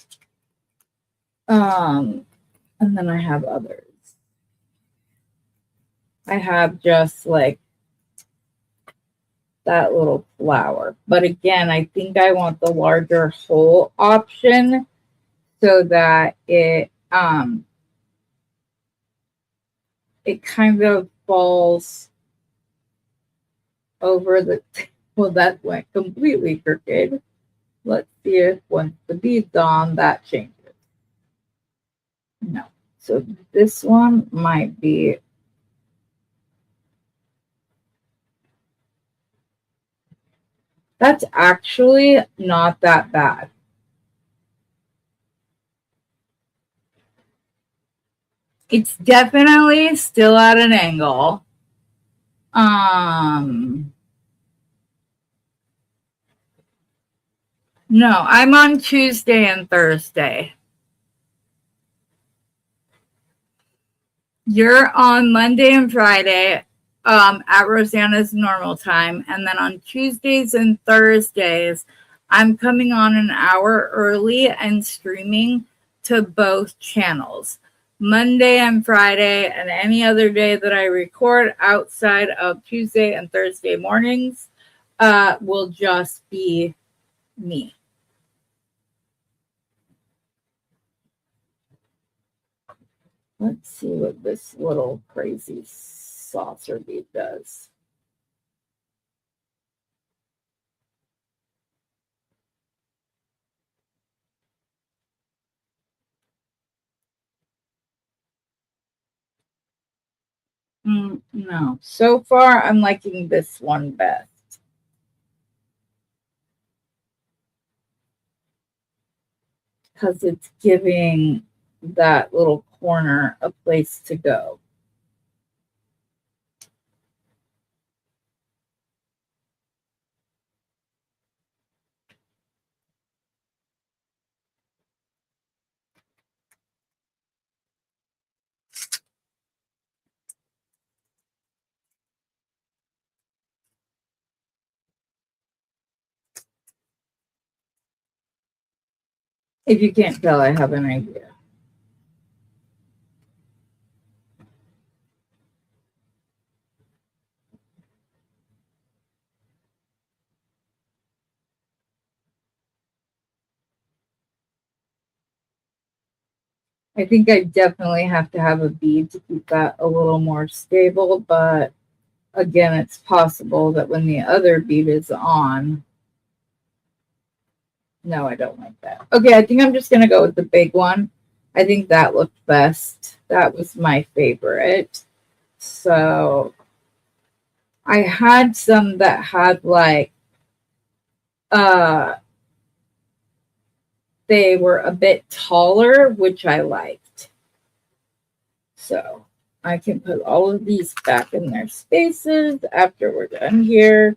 and then I have others. I have just like that little flower. But again, I think I want the larger hole option so that it kind of falls over the, well, that went completely crooked. Let's see if once the bead's on, that changes. No. So this one might be, that's actually not that bad. It's definitely still at an angle. No, I'm on Tuesday and Thursday. You're on Monday and Friday at Rosanna's normal time. And then on Tuesdays and Thursdays, I'm coming on an hour early and streaming to both channels. Monday and Friday and any other day that I record outside of Tuesday and Thursday mornings will just be me. Let's see what this little crazy saucer bead does. No, so far I'm liking this one best. Because it's giving that little corner a place to go. If you can't tell, I have an idea. I think I definitely have to have a bead to keep that a little more stable, but again, it's possible that when the other bead is on, no, I don't like that. Okay, I think I'm just going to go with the big one. I think that looked best. That was my favorite. So I had some that had like, they were a bit taller, which I liked. So I can put all of these back in their spaces after we're done here.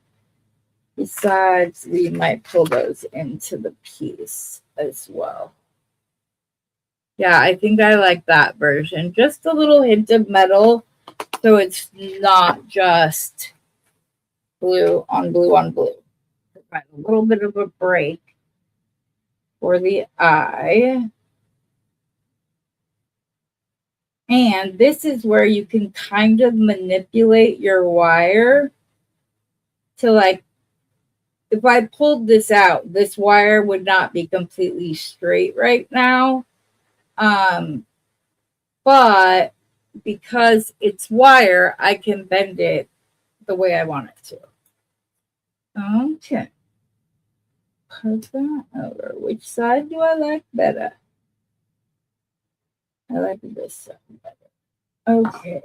Besides, we might pull those into the piece as well. Yeah, I think I like that version. Just a little hint of metal, so it's not just blue on blue on blue. Provide a little bit of a break for the eye. And this is where you can kind of manipulate your wire to, like, if I pulled this out, this wire would not be completely straight right now. But because it's wire, I can bend it the way I want it to. Okay. Put that over. Which side do I like better? I like this side better. Okay.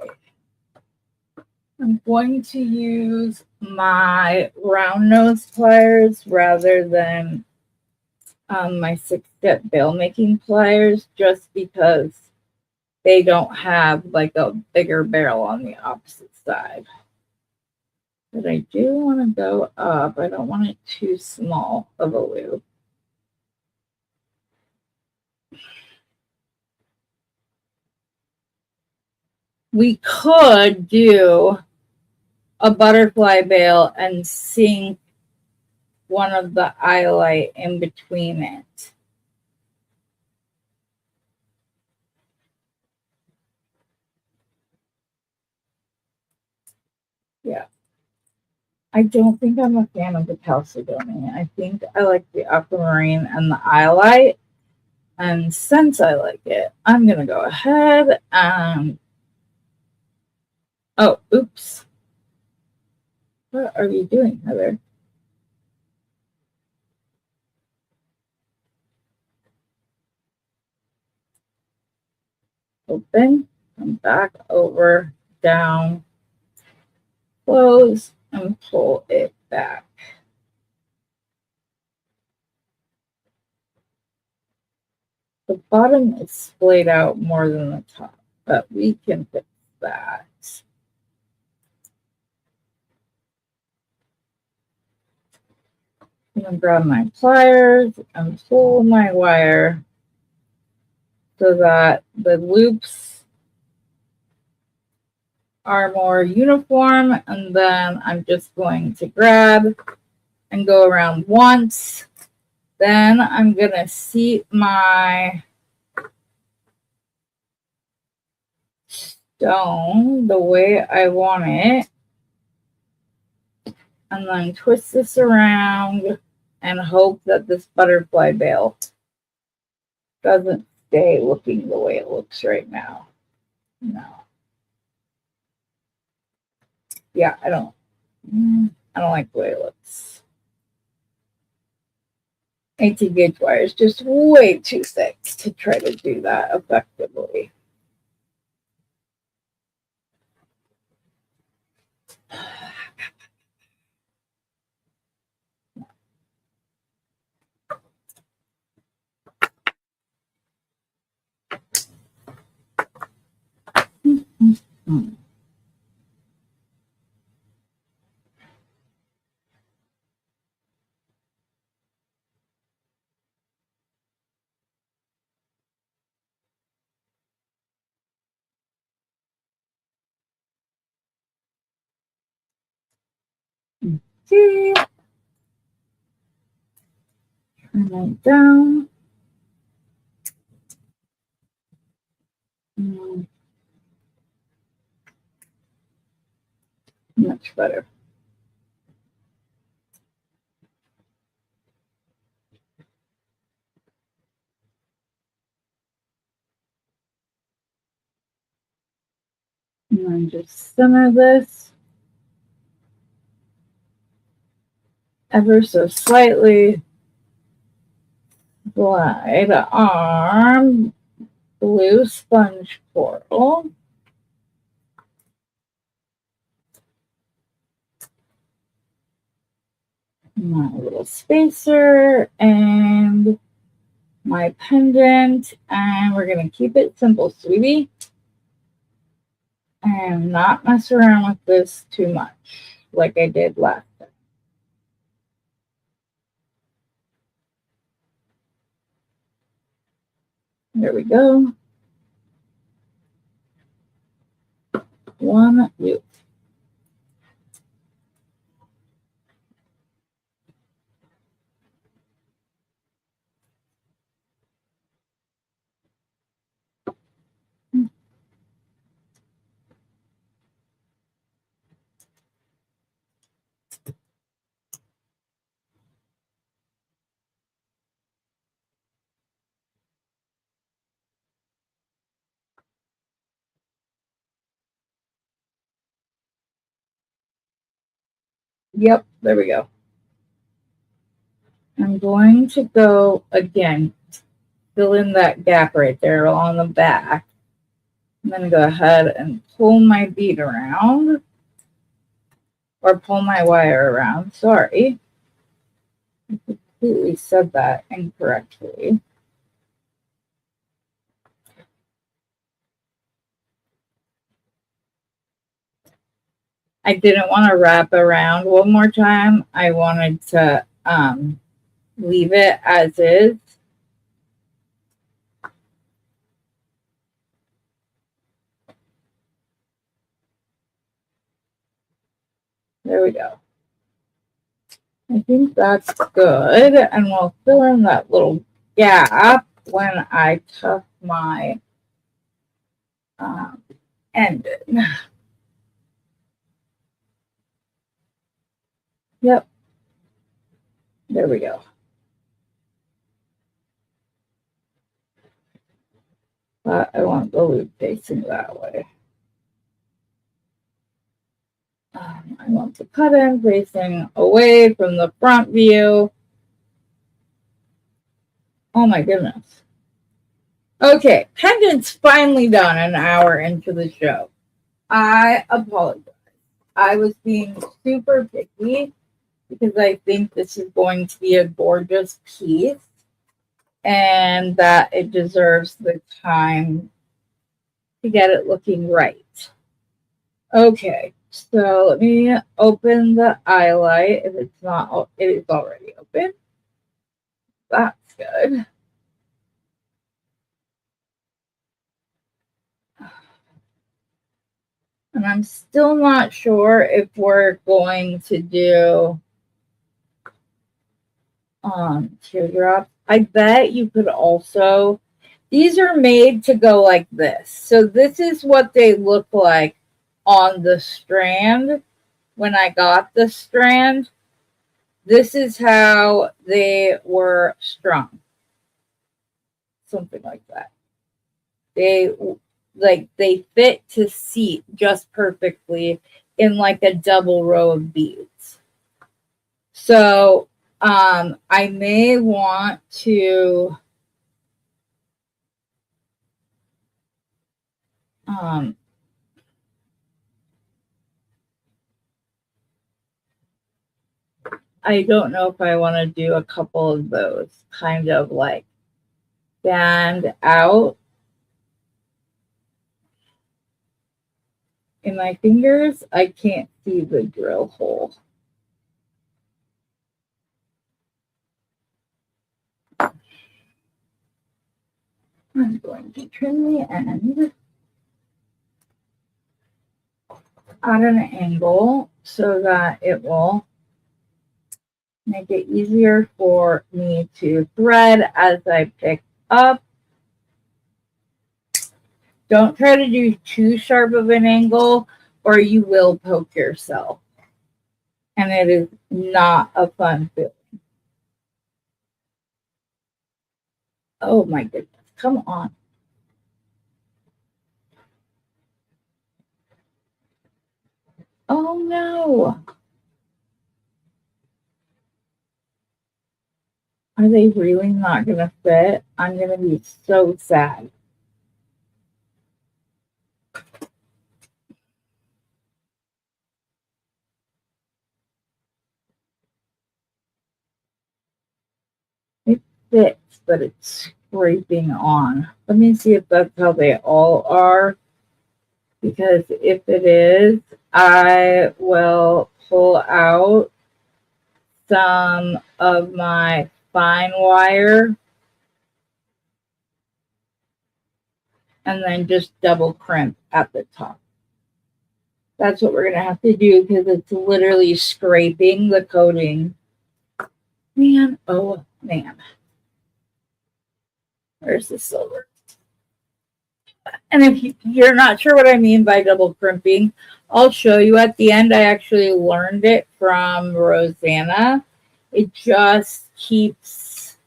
I'm going to use my round nose pliers rather than my 6-step bail making pliers, just because they don't have like a bigger barrel on the opposite side. But I do want to go up. I don't want it too small of a loop. We could do a butterfly bail and sink one of the eyelight in between it. Yeah. I don't think I'm a fan of the Chalcedony. I think I like the aquamarine and the eyelight. And since I like it, I'm going to go ahead and... Oh, oops. What are you doing, Heather? Open, come back over, down, close, and pull it back. The bottom is splayed out more than the top, but we can fix that. I'm going to grab my pliers and pull my wire so that the loops are more uniform, and then I'm just going to grab and go around once. Then I'm going to seat my stone the way I want it, and then twist this around and hope that this butterfly bail doesn't stay looking the way it looks right now. No. Yeah, I don't like the way it looks. 18 gauge wire is just way too thick to try to do that effectively. Okay. Turn that down. Much better. And then just center this ever so slightly. Slide arm, blue sponge coral. My little spacer and my pendant, and we're going to keep it simple, sweetie, and not mess around with this too much like I did last time. There we go. One loop. Yep, there we go. I'm going to go again, fill in that gap right there along the back. I'm going to go ahead and pull my bead around, or pull my wire around. Sorry, I completely said that incorrectly. I didn't want to wrap around one more time. I wanted to leave it as is. There we go. I think that's good. And we'll fill in that little gap when I tuck my end in. Yep. There we go. But I want the loop facing that way. I want the cut in facing away from the front view. Oh my goodness. Okay, pendant's finally done an hour into the show. I apologize. I was being super picky because I think this is going to be a gorgeous piece and that it deserves the time to get it looking right. Okay, so let me open the eye light. If it's not, it is already open. That's good. And I'm still not sure if we're going to do teardrops. I bet you could also, these are made to go like this. So this is what they look like on the strand. When I got the strand, this is how they were strung. Something like that. They fit to seat just perfectly in like a double row of beads. So I may want to I don't know if I want to do a couple of those kind of like band out in my fingers. I can't see the drill hole. I'm going to trim the end at an angle so that it will make it easier for me to thread as I pick up. Don't try to do too sharp of an angle or you will poke yourself. And it is not a fun feeling. Oh my goodness, come on. Oh no. Are they really not going to fit? I'm going to be so sad. It fits, but it's scraping on. Let me see if that's how they all are. Because if it is, I will pull out some of my fine wire and then just double crimp at the top. That's what we're going to have to do because it's literally scraping the coating. Man, oh man. Where's the silver? And if you're not sure what I mean by double crimping, I'll show you at the end. I actually learned it from Rosanna. It just keeps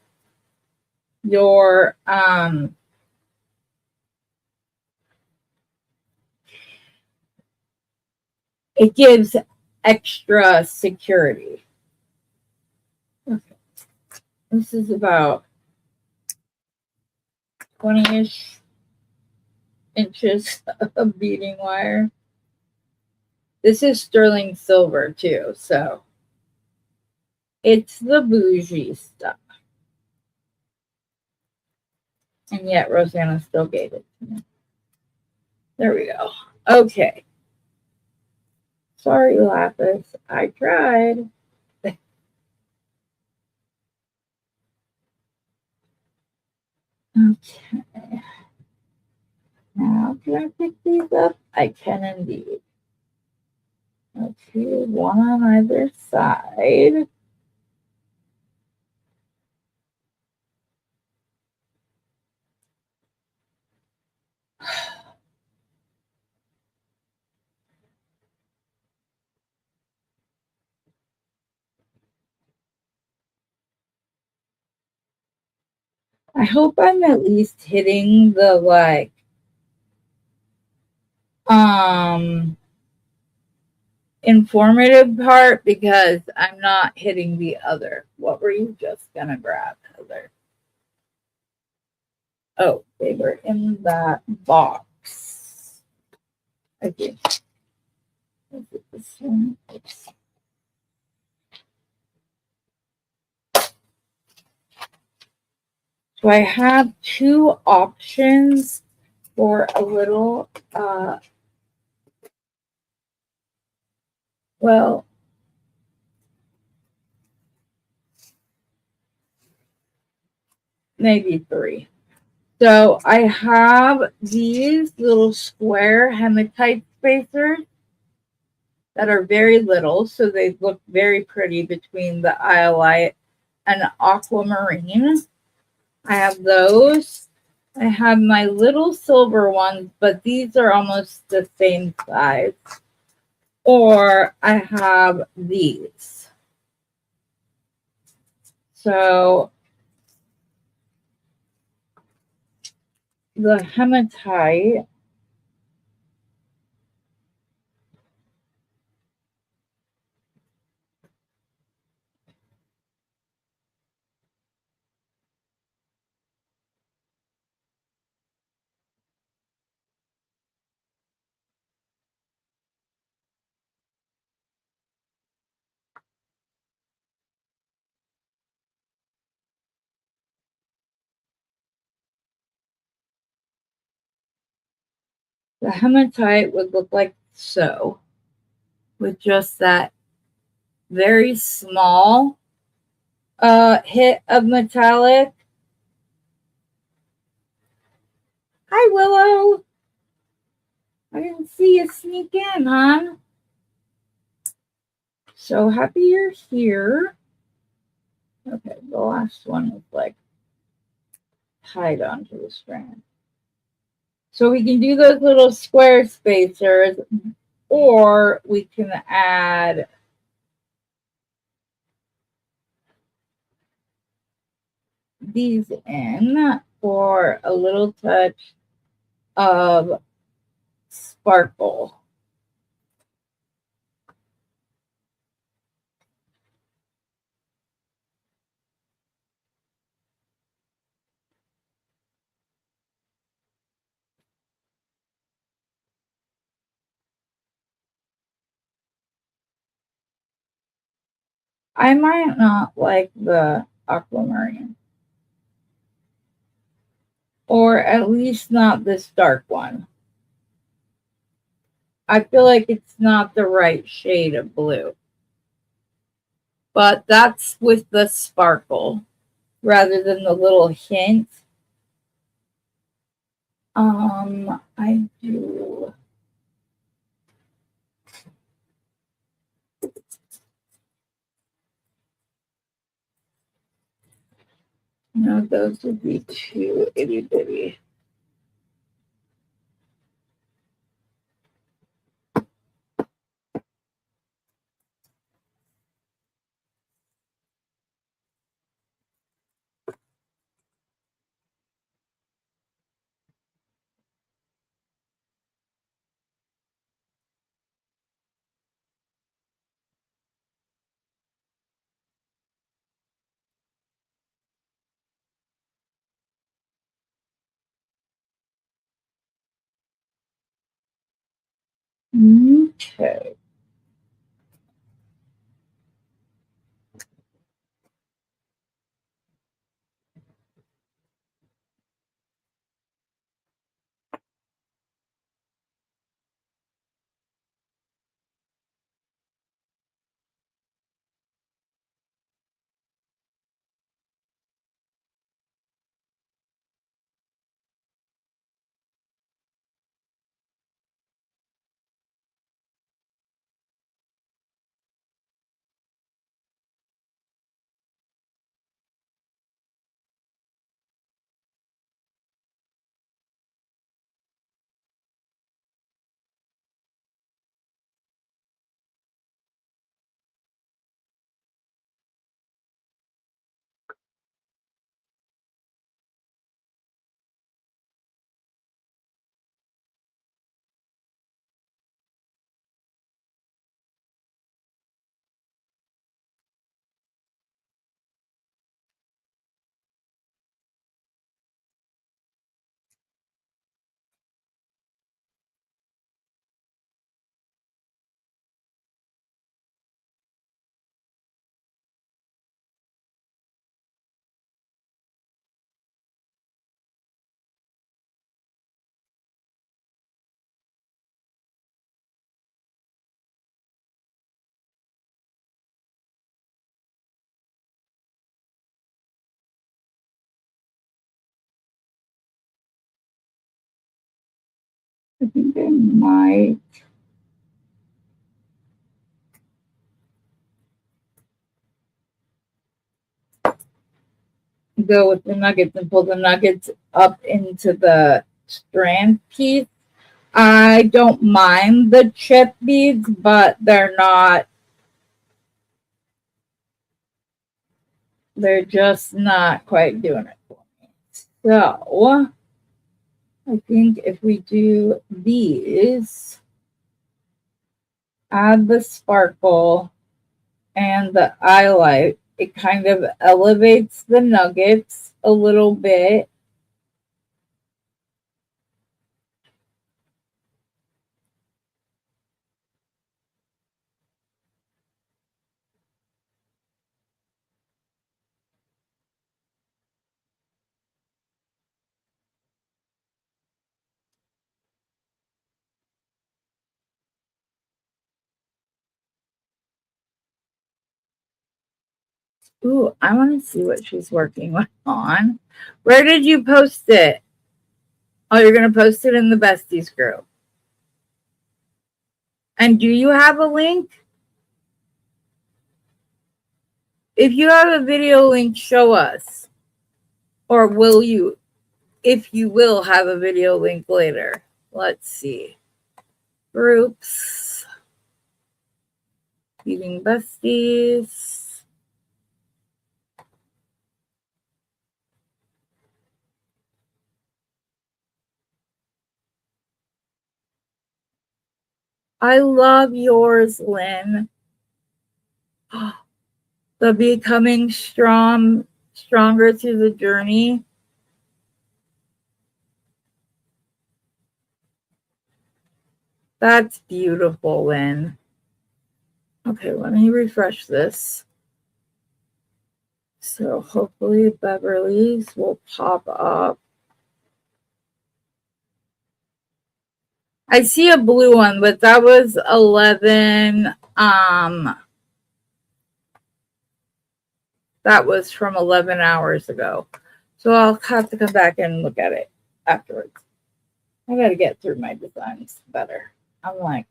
your it gives extra security. Okay. This is about 20-ish inches of beading wire. This is sterling silver too, so it's the bougie stuff. And yet Rosanna still gave it to me. There we go. Okay. Sorry, Lapis. I tried. Okay. Now, can I pick these up? I can indeed. Okay, one on either side. I hope I'm at least hitting the informative part, because I'm not hitting the other. What were you just gonna grab, Heather? Oh, they were in that box. Okay. Is it this one? Oops. So I have two options for a little, well, maybe three. So I have these little square hematite spacers that are very little, so they look very pretty between the iolite and aquamarine. I have those. I have my little silver ones, but these are almost the same size. Or I have these. So the hematite, would look like so, with just that very small hit of metallic. Hi, Willow. I didn't see you sneak in, hon. So happy you're here. Okay, the last one is like tied onto the strand. So we can do those little square spacers, or we can add these in for a little touch of sparkle. I might not like the aquamarine, or at least not this dark one. I feel like it's not the right shade of blue. But that's with the sparkle rather than the little hint. I do. No, those would be too itty bitty. Okay. I think I might go with the nuggets and pull the nuggets up into the strand piece. I don't mind the chip beads, but they're just not quite doing it for me. So I think if we do these, add the sparkle and the highlight, it kind of elevates the nuggets a little bit. Ooh, I want to see what she's working on. Where did you post it? Oh, you're going to post it in the Besties group. And do you have a link? If you have a video link, show us. Or will you, if you will have a video link later? Let's see. Groups. Beading Besties. I love yours, Lynn. The becoming stronger through the journey. That's beautiful, Lynn. Okay, let me refresh this. So hopefully Beverly's will pop up. I see a blue one, but that was 11. That was from 11 hours ago. So I'll have to come back and look at it afterwards. I got to get through my designs better. I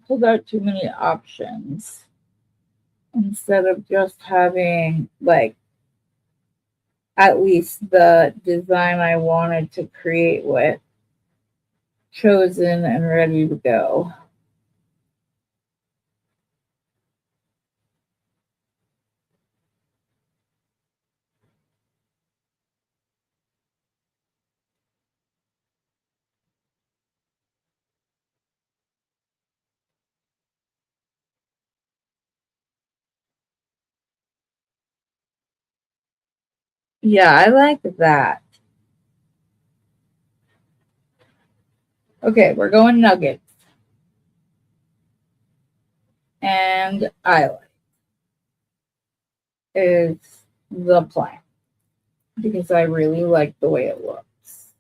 pulled out too many options instead of just having like at least the design I wanted to create with chosen and ready to go. Yeah, I like that. Okay, we're going nuggets. And highlight is the plan because I really like the way it looks.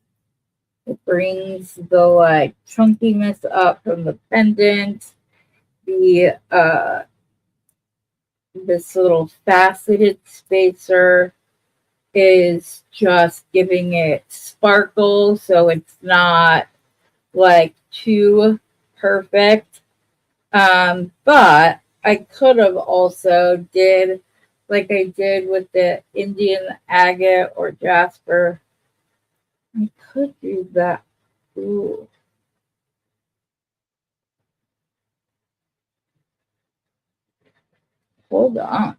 It brings the like chunkiness up from the pendant. The this little faceted spacer is just giving it sparkle so it's not like too perfect. But I could have also did like I did with the Indian agate or jasper. I could do that. Ooh, hold on.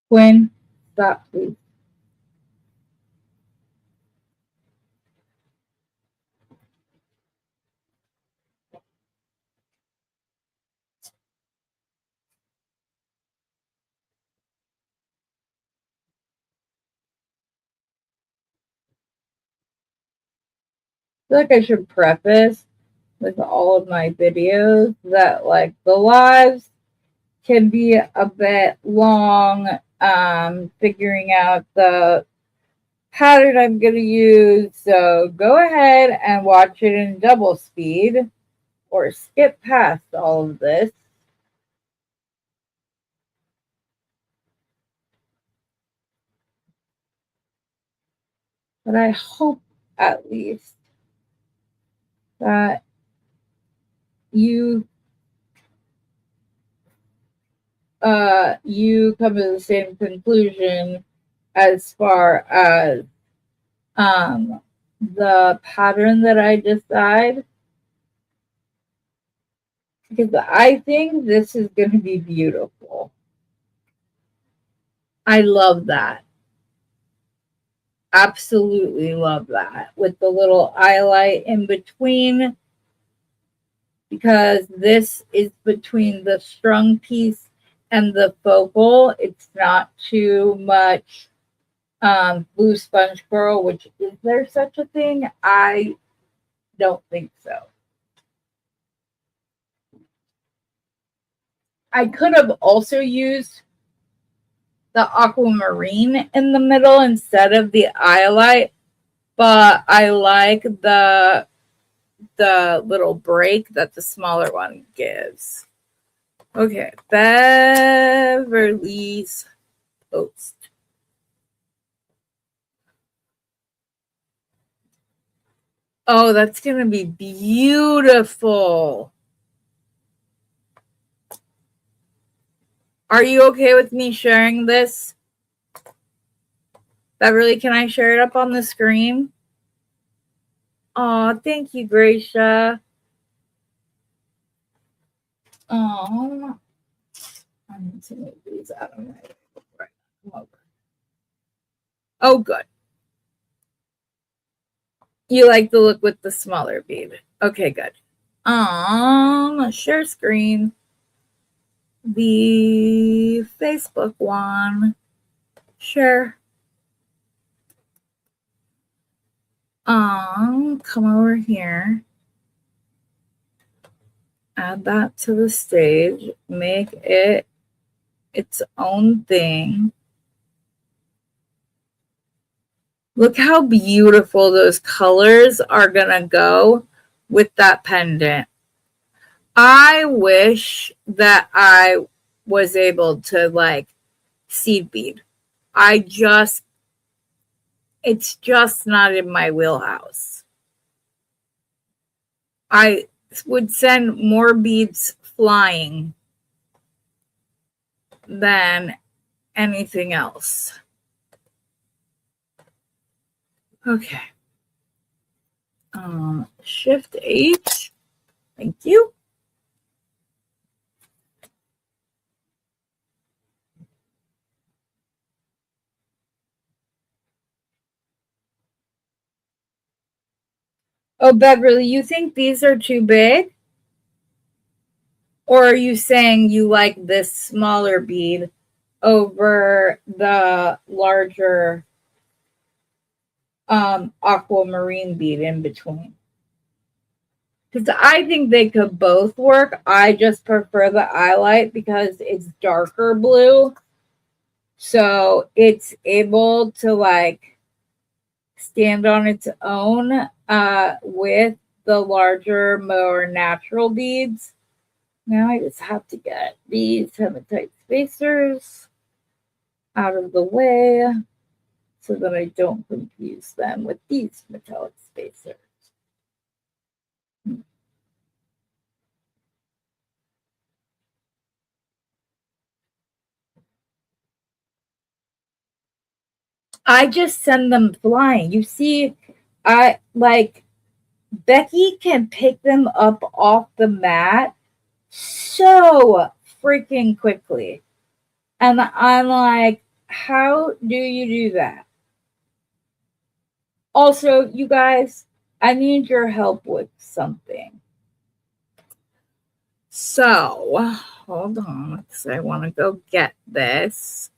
Quinn, stop please. I feel like I should preface with all of my videos that like the lives can be a bit long, figuring out the pattern I'm going to use. So go ahead and watch it in double speed or skip past all of this. But I hope at least that you you come to the same conclusion as far as um the pattern that I decide, because I think this is going to be beautiful. I love that. Absolutely love that with the little highlight in between, because this is between the strung piece and the focal. It's not too much blue sponge coral, which is there such a thing? I don't think so. I could have also used the aquamarine in the middle instead of the highlight, but I like the little break that the smaller one gives. Okay, Beverly's Post. Oh, that's going to be beautiful. Are you okay with me sharing this? Beverly, can I share it up on the screen? Oh, thank you, Gracia. Oh, I need to move these out of my way before I come over. Oh, good. You like the look with the smaller bead. Okay, good. Share screen. The Facebook one. Share. Come over here. Add that to the stage. Make it its own thing. Look how beautiful those colors are gonna go with that pendant. I wish that I was able to like seed bead. It's just not in my wheelhouse. I would send more beads flying than anything else. Okay. Shift H. Thank you. Oh, Beverly, you think these are too big? Or are you saying you like this smaller bead over the larger aquamarine bead in between? Because I think they could both work. I just prefer the eyelight because it's darker blue. So it's able to like stand on its own with the larger, more natural beads. Now I just have to get these hematite spacers out of the way so that I don't confuse them with these metallic spacers. I just send them flying. You see, I like Becky can pick them up off the mat so freaking quickly. And I'm like, how do you do that? Also, you guys, I need your help with something. So, hold on, because I want to go get this.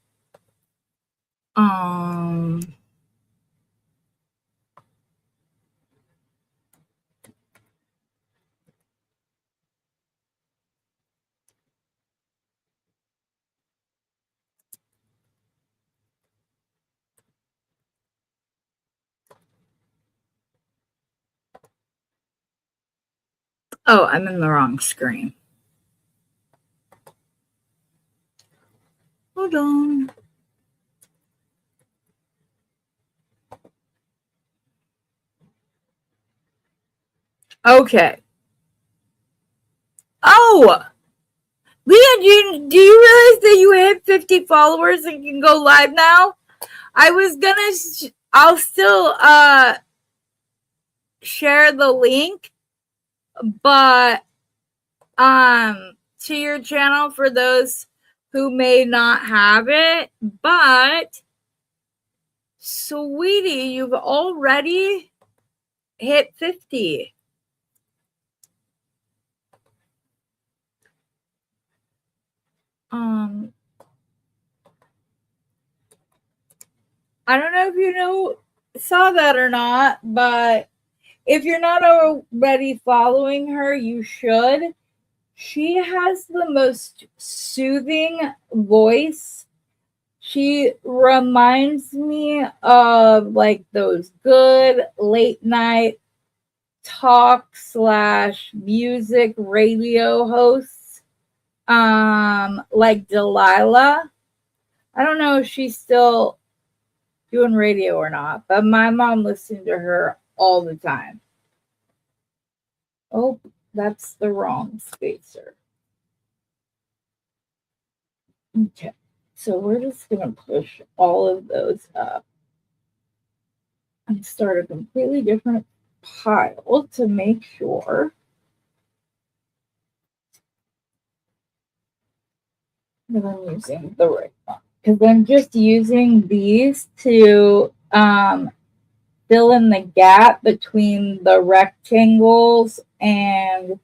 Oh, I'm in the wrong screen. Hold on. Okay. Oh, Leah, do you realize that you hit 50 followers and can go live now? I was gonna, I'll still share the link, but to your channel for those who may not have it. But sweetie, you've already hit 50. I don't know if you saw that or not, but if you're not already following her, you should. She has the most soothing voice. She reminds me of like those good late night talk / music radio hosts, like Delilah. I don't know if she's still doing radio or not, but my mom listened to her all the time. Oh, that's the wrong spacer. Okay, so we're just gonna push all of those up and start a completely different pile to make sure that I'm using the right one, because I'm just using these to fill in the gap between the rectangles and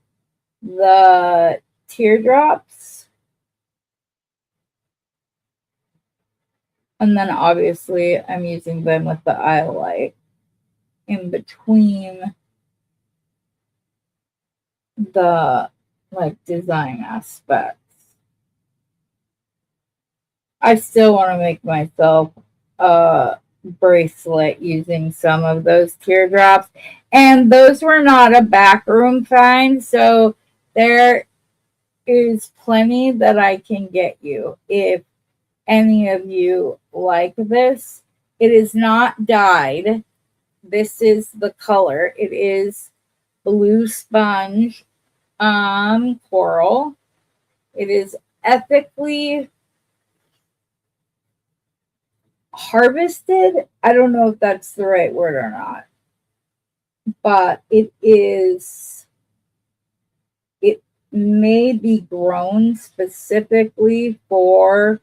the teardrops. And then obviously I'm using them with the eye light in between the like design aspects. I still want to make myself bracelet using some of those teardrops. And those were not a backroom find, so there is plenty that I can get you if any of you like this. It is not dyed. This is the color. It is blue sponge coral. It is ethically harvested. I don't know if that's the right word or not, but it may be grown specifically to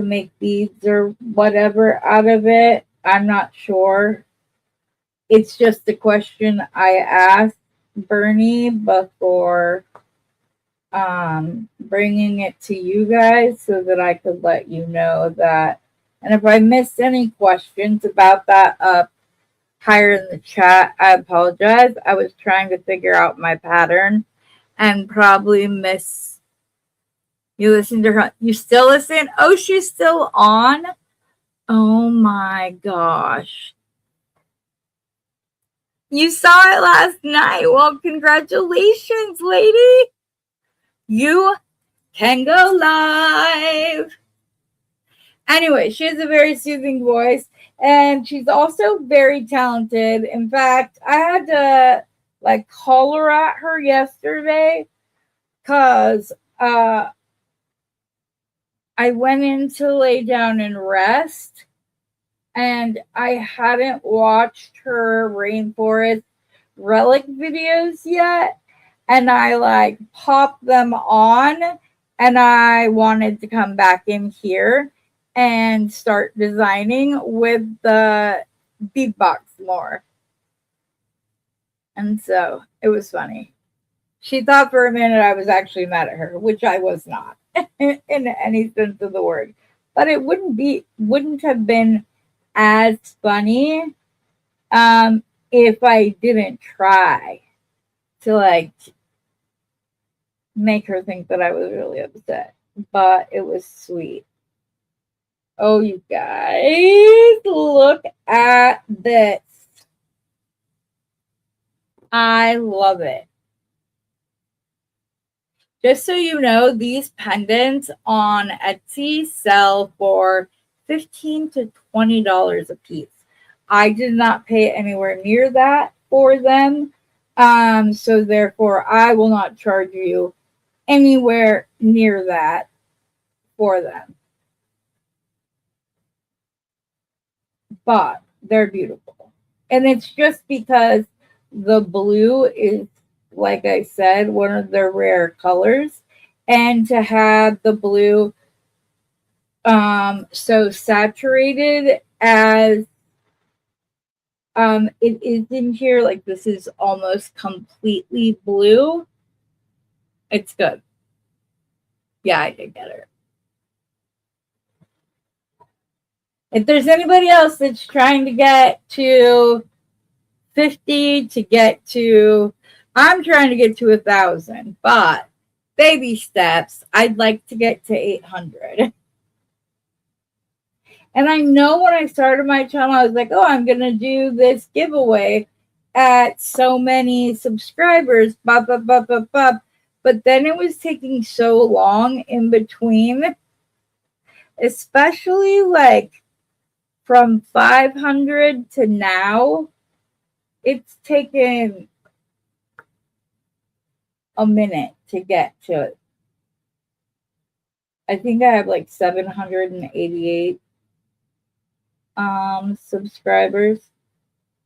make beads or whatever out of it. I'm not sure. It's just a question I asked Bernie before bringing it to you guys so that I could let you know that. And if I missed any questions about that up higher in the chat, I apologize. I was trying to figure out my pattern and probably miss. You listen to her. You still listen? Oh, she's still on? Oh my gosh. You saw it last night. Well, congratulations, lady. You can go live. Anyway, she has a very soothing voice, and she's also very talented. In fact, I had to holler at her yesterday because I went in to lay down and rest, and I hadn't watched her rainforest relic videos yet, and I popped them on, and I wanted to come back in here and start designing with the beadbox more. And so it was funny. She thought for a minute I was actually mad at her, which I was not in any sense of the word. But it wouldn't have been as funny if I didn't try to make her think that I was really upset. But it was sweet. Oh, you guys, look at this. I love it. Just so you know, these pendants on Etsy sell for $15 to $20 a piece. I did not pay anywhere near that for them. So therefore, I will not charge you anywhere near that for them. But they're beautiful. And it's just because the blue is, like I said, one of their rare colors. And to have the blue so saturated as it is in here, like this is almost completely blue. It's good. Yeah, I did get her. If there's anybody else that's trying to get to 50 to get to, I'm trying to get to 1,000, but baby steps. I'd like to get to 800. And I know when I started my channel, I was like, oh, I'm going to do this giveaway at so many subscribers, blah, blah, blah, blah, blah. But then it was taking so long in between, especially from 500 to now. It's taken a minute to get to it. I think I have 788 subscribers.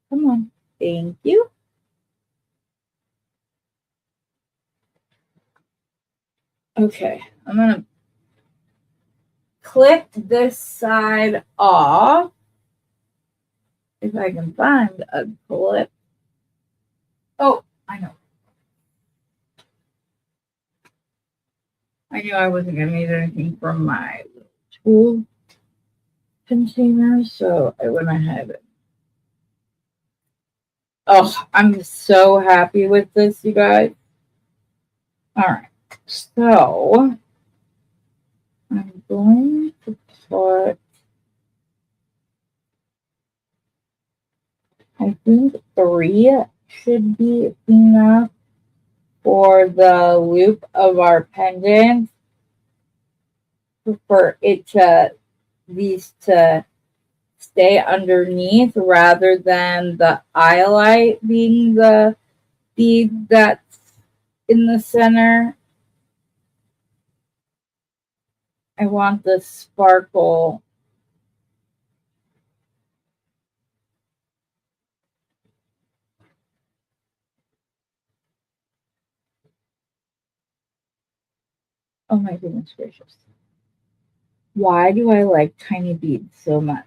Come on. Thank you. Okay, I'm gonna clip this side off if I can find a clip. Oh, I know. I knew I wasn't gonna need anything from my tool container, so I went ahead. Oh, I'm so happy with this, you guys. All right, so I'm going to put I think 3 should be enough for the loop of our pendant for it to these to stay underneath rather than the eyelight being the bead that's in the center. I want the sparkle. Oh my goodness gracious. Why do I like tiny beads so much?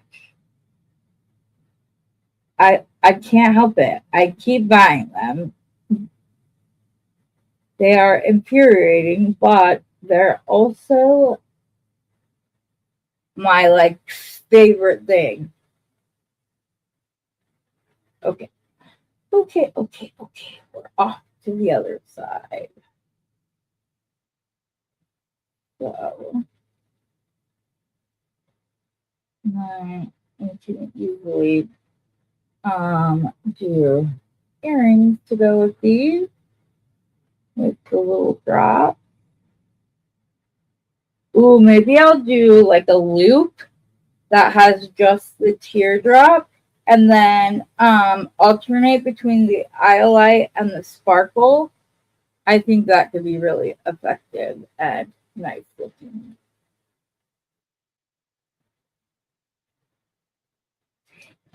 I can't help it. I keep buying them. They are infuriating, but they're also my like favorite thing. Okay. Okay. We're off to the other side. So I can easily do earrings to go with these with the little drop. Ooh, maybe I'll do like a loop that has just the teardrop and then alternate between the eyelight and the sparkle. I think that could be really effective and nice looking.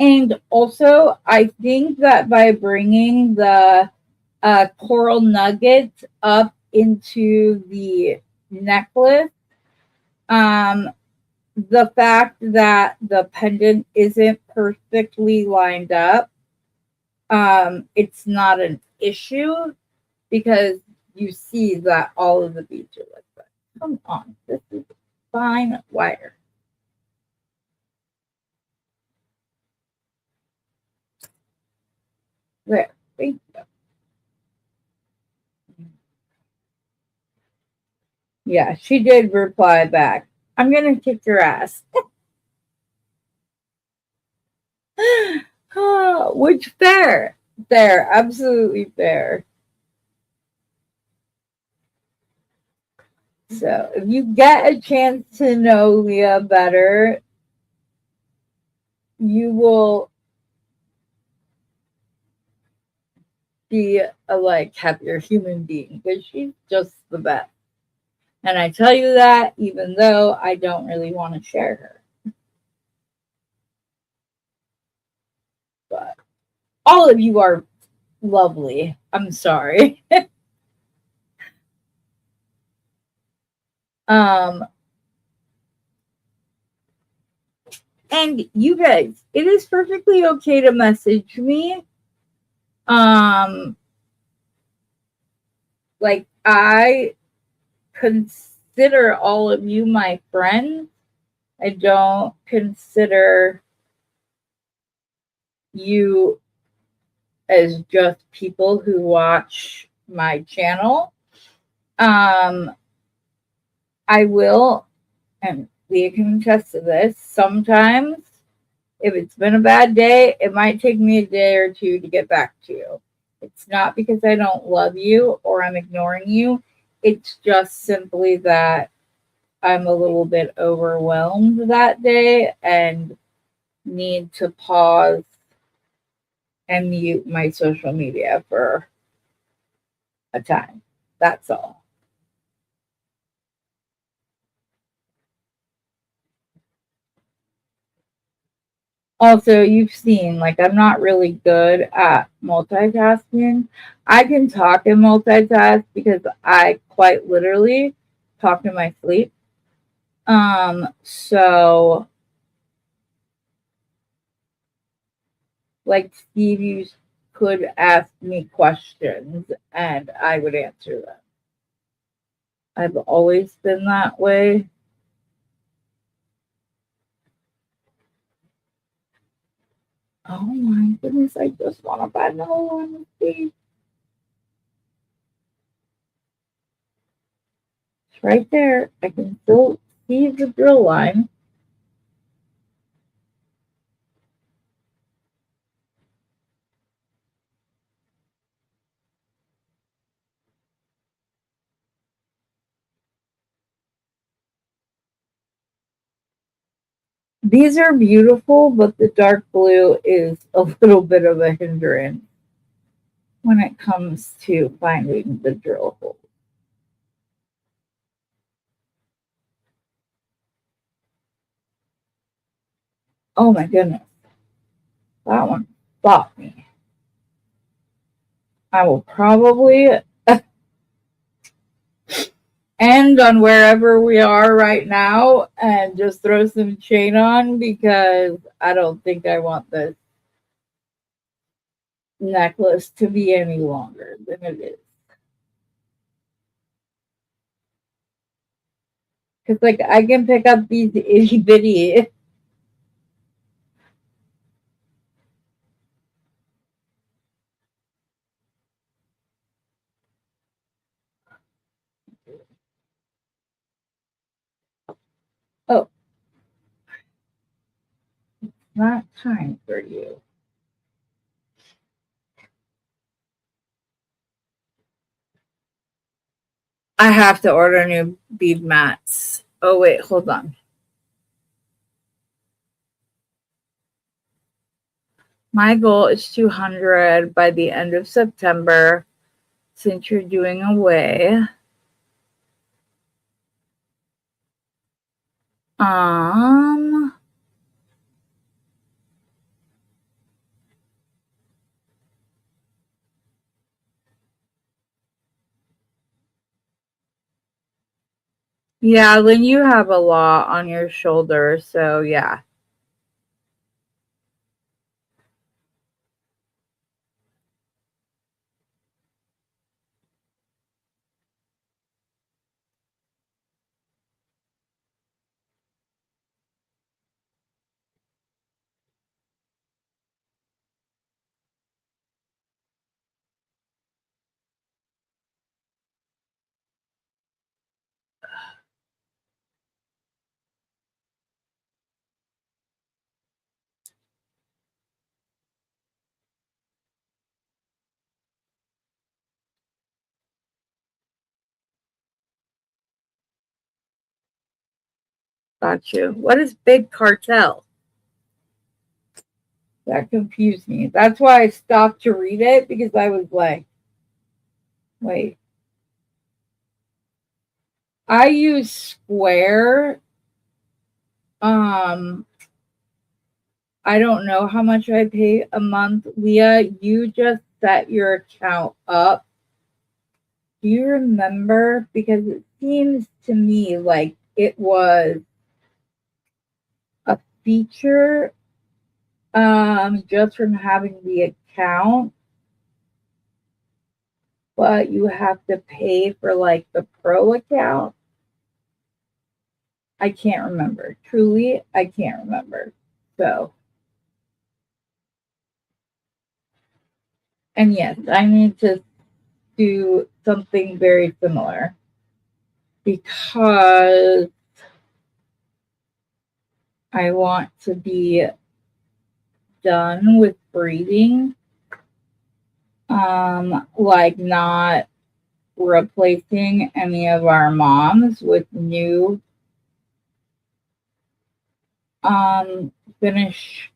And also, I think that by bringing the coral nuggets up into the necklace, um, the fact that the pendant isn't perfectly lined up, it's not an issue because you see that all of the beads are like that. Come on, this is fine wire. There, thank you. Yeah, she did reply back. I'm gonna kick your ass. Which fair. Fair, absolutely fair. So if you get a chance to know Leah better, you will be a like happier human being because she's just the best. And I tell you that even though I don't really want to share her. But all of you are lovely. I'm sorry. um and you guys, it is perfectly okay to message me. Um like I consider all of you my friends. I don't consider you as just people who watch my channel. Um, I will, and Leah can attest to this, sometimes if it's been a bad day, it might take me a day or two to get back to you. It's not because I don't love you or I'm ignoring you. It's just simply that I'm a little bit overwhelmed that day and need to pause and mute my social media for a time. That's all. Also, you've seen, like, I'm not really good at multitasking. I can talk and multitask because I quite literally talk in my sleep. So like Steve, you could ask me questions and I would answer them. I've always been that way. Oh my goodness, I just want to buy another one, Steve. It's right there. I can still see the drill line. These are beautiful, but the dark blue is a little bit of a hindrance when it comes to finding the drill hole. Oh my goodness. That one bought me. I will probably end on wherever we are right now and just throw some chain on because I don't think I want this necklace to be any longer than it is. Because, like, I can pick up these itty bitty. Oh, not time for you. I have to order new bead mats. Oh, wait, hold on. My goal is 200 by the end of September since you're doing away. Yeah, Lynn, you have a lot on your shoulder, so yeah. Got you. What is big cartel? That confused me. That's why I stopped to read it because I was like, wait. I use Square. I don't know how much I pay a month. Leah, you just set your account up. Do you remember? Because it seems to me like it was a feature just from having the account, but you have to pay for like the pro account. I can't remember. Truly, I can't remember. So, and yes, I need to do something very similar because I want to be done with breeding. Like not replacing any of our moms with new finish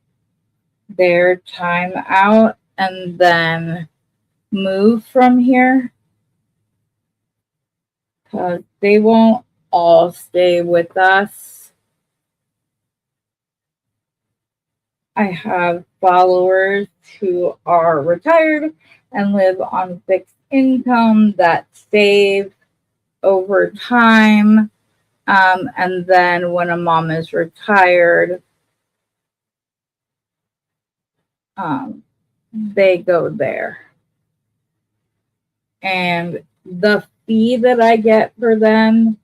their time out and then move from here because they won't all stay with us. I have followers who are retired and live on fixed income that save over time. And then when a mom is retired, they go there. And the fee that I get for them,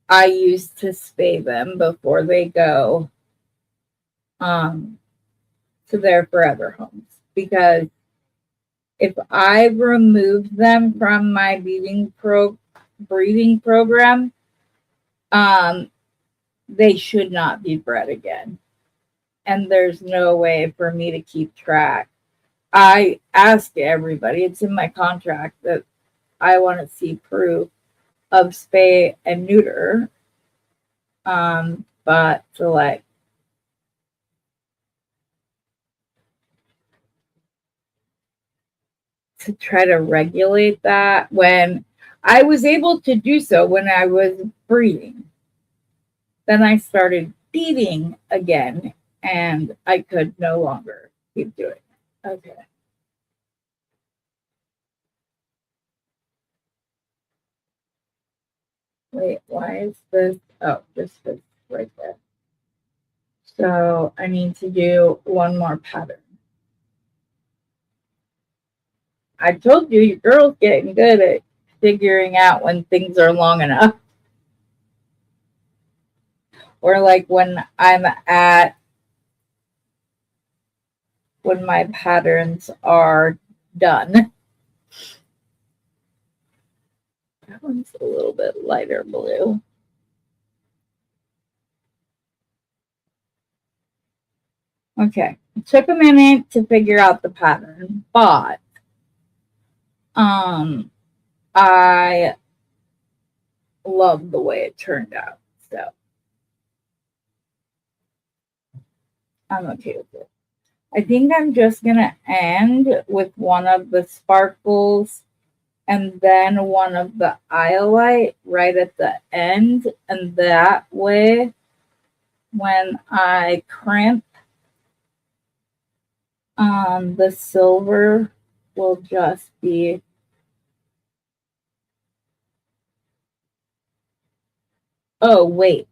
I use to spay them before they go to their forever homes. Because if I remove them from my breeding program, they should not be bred again. And there's no way for me to keep track. I ask everybody, it's in my contract that I want to see proof of spay and neuter but to like to try to regulate that when I was able to do so when I was breeding. Then I started beading again and I could no longer keep doing it. Okay. Wait, why is this? Oh, this is right there. So I need to do one more pattern. I told you, your girl's getting good at figuring out when things are long enough. Or like when my patterns are done. That one's a little bit lighter blue. Okay, it took a minute to figure out the pattern, but I love the way it turned out, so I'm okay with it. I think I'm just gonna end with one of the sparkles and then one of the iolite right at the end, and that way when I crimp the silver will just be oh wait,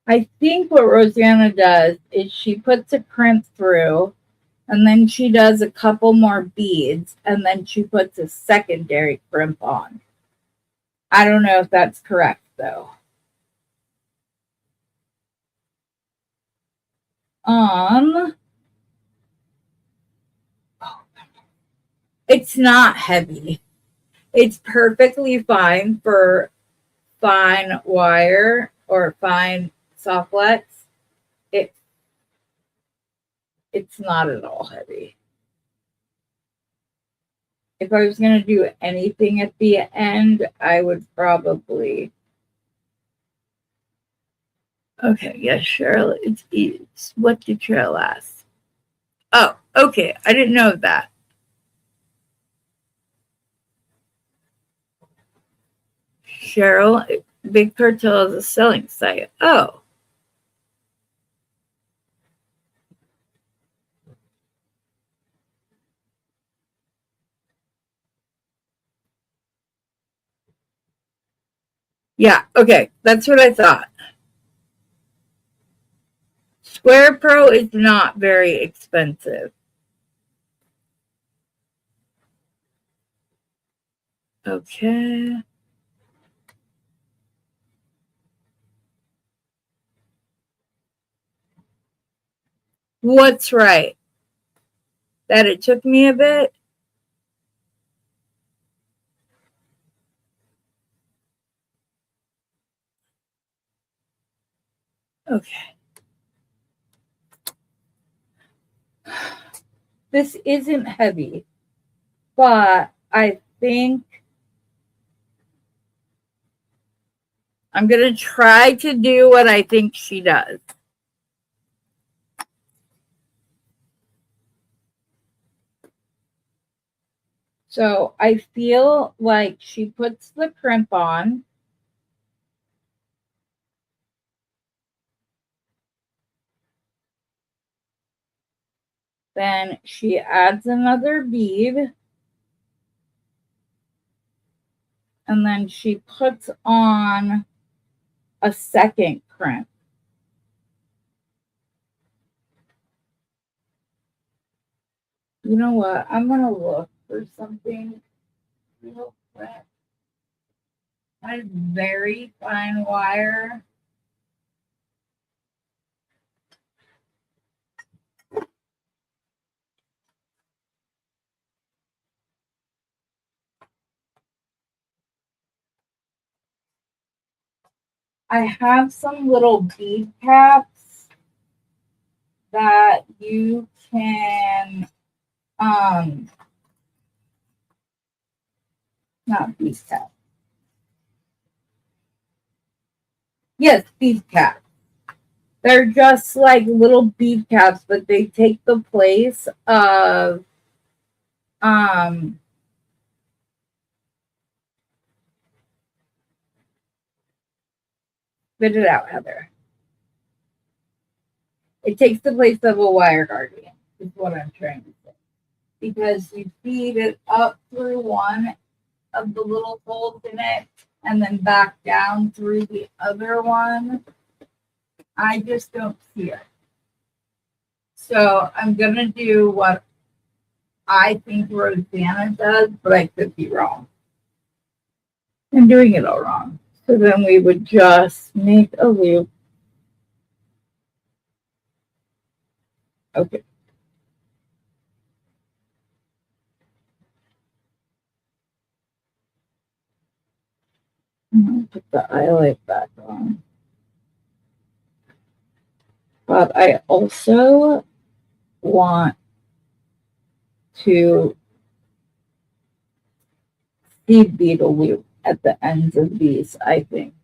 I think what Rosanna does is she puts a crimp through and then she does a couple more beads and then she puts a secondary crimp on. I don't know if that's correct though. It's not heavy. It's perfectly fine for fine wire or fine soft flex. It's not at all heavy. If I was going to do anything at the end, I would probably. Okay, yes, Cheryl, it's what did Cheryl ask? Oh, okay, I didn't know that. Cheryl, Big Cartel is a selling site. Oh. Yeah, okay, that's what I thought. Square Pro is not very expensive. Okay. What's right? That it took me a bit? Okay. This isn't heavy, but I think I'm going to try to do what I think she does. So I feel like she puts the crimp on. Then she adds another bead. And then she puts on a second crimp. You know what? I'm going to look for something real quick. I have very fine wire. I have some little bead caps that you can Not bead caps. Yes, bead caps. They're just like little bead caps, but they take the place of spit it out, Heather. It takes the place of a wire guardian, is what I'm trying to say. Because you feed it up through one of the little holes in it and then back down through the other one. I just don't see it. So I'm going to do what I think Rosanna does, but I could be wrong. I'm doing it all wrong. So then we would just make a loop. Okay. I'm going to put the eyelet back on. But I also want to seed bead a loop at the ends of these, I think.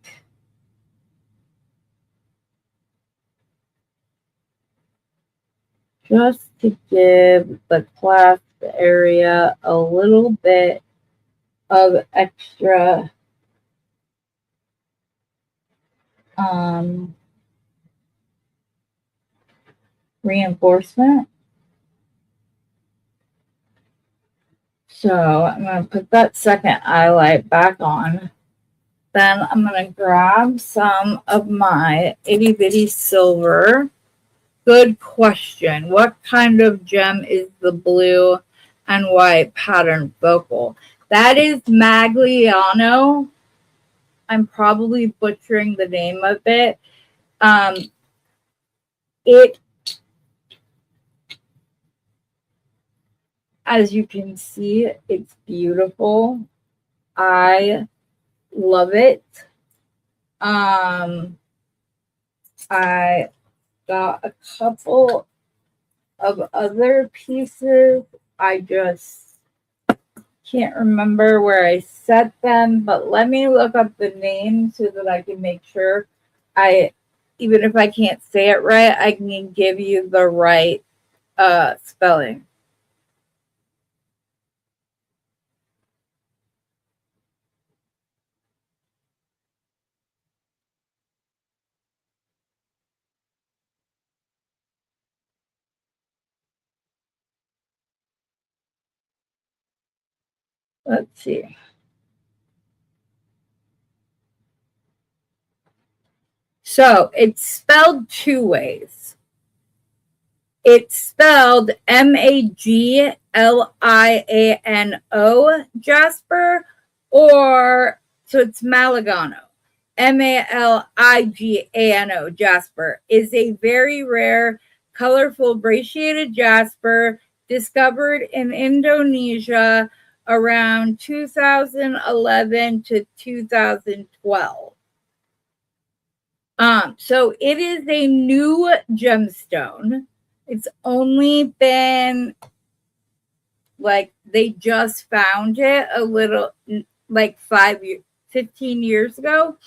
Just to give the clasp area a little bit of extra reinforcement. So I'm going to put that second eyelet back on. Then I'm going to grab some of my itty bitty silver. Good question. What kind of gem is the blue and white pattern focal? That is Magliano. I'm probably butchering the name of it. As you can see, it's beautiful. I love it. I got a couple of other pieces. I just can't remember where I set them, but let me look up the name so that I can make sure even if I can't say it right, I can give you the right spelling. Let's see. So it's spelled two ways. It's spelled Magliano Jasper, or so it's Maligano. Maligano Jasper is a very rare, colorful brachiated jasper discovered in Indonesia around 2011 to 2012. So it is a new gemstone. It's only been like they just found it a little like 15 years ago.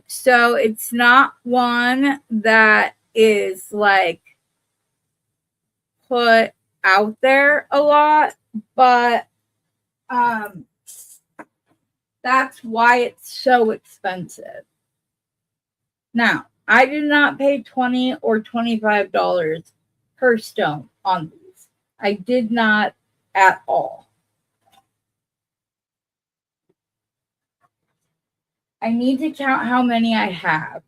So it's not one that is like put out there a lot, but that's why it's so expensive. Now, I did not pay $20 or $25 per stone on these. I did not at all. I need to count how many I have.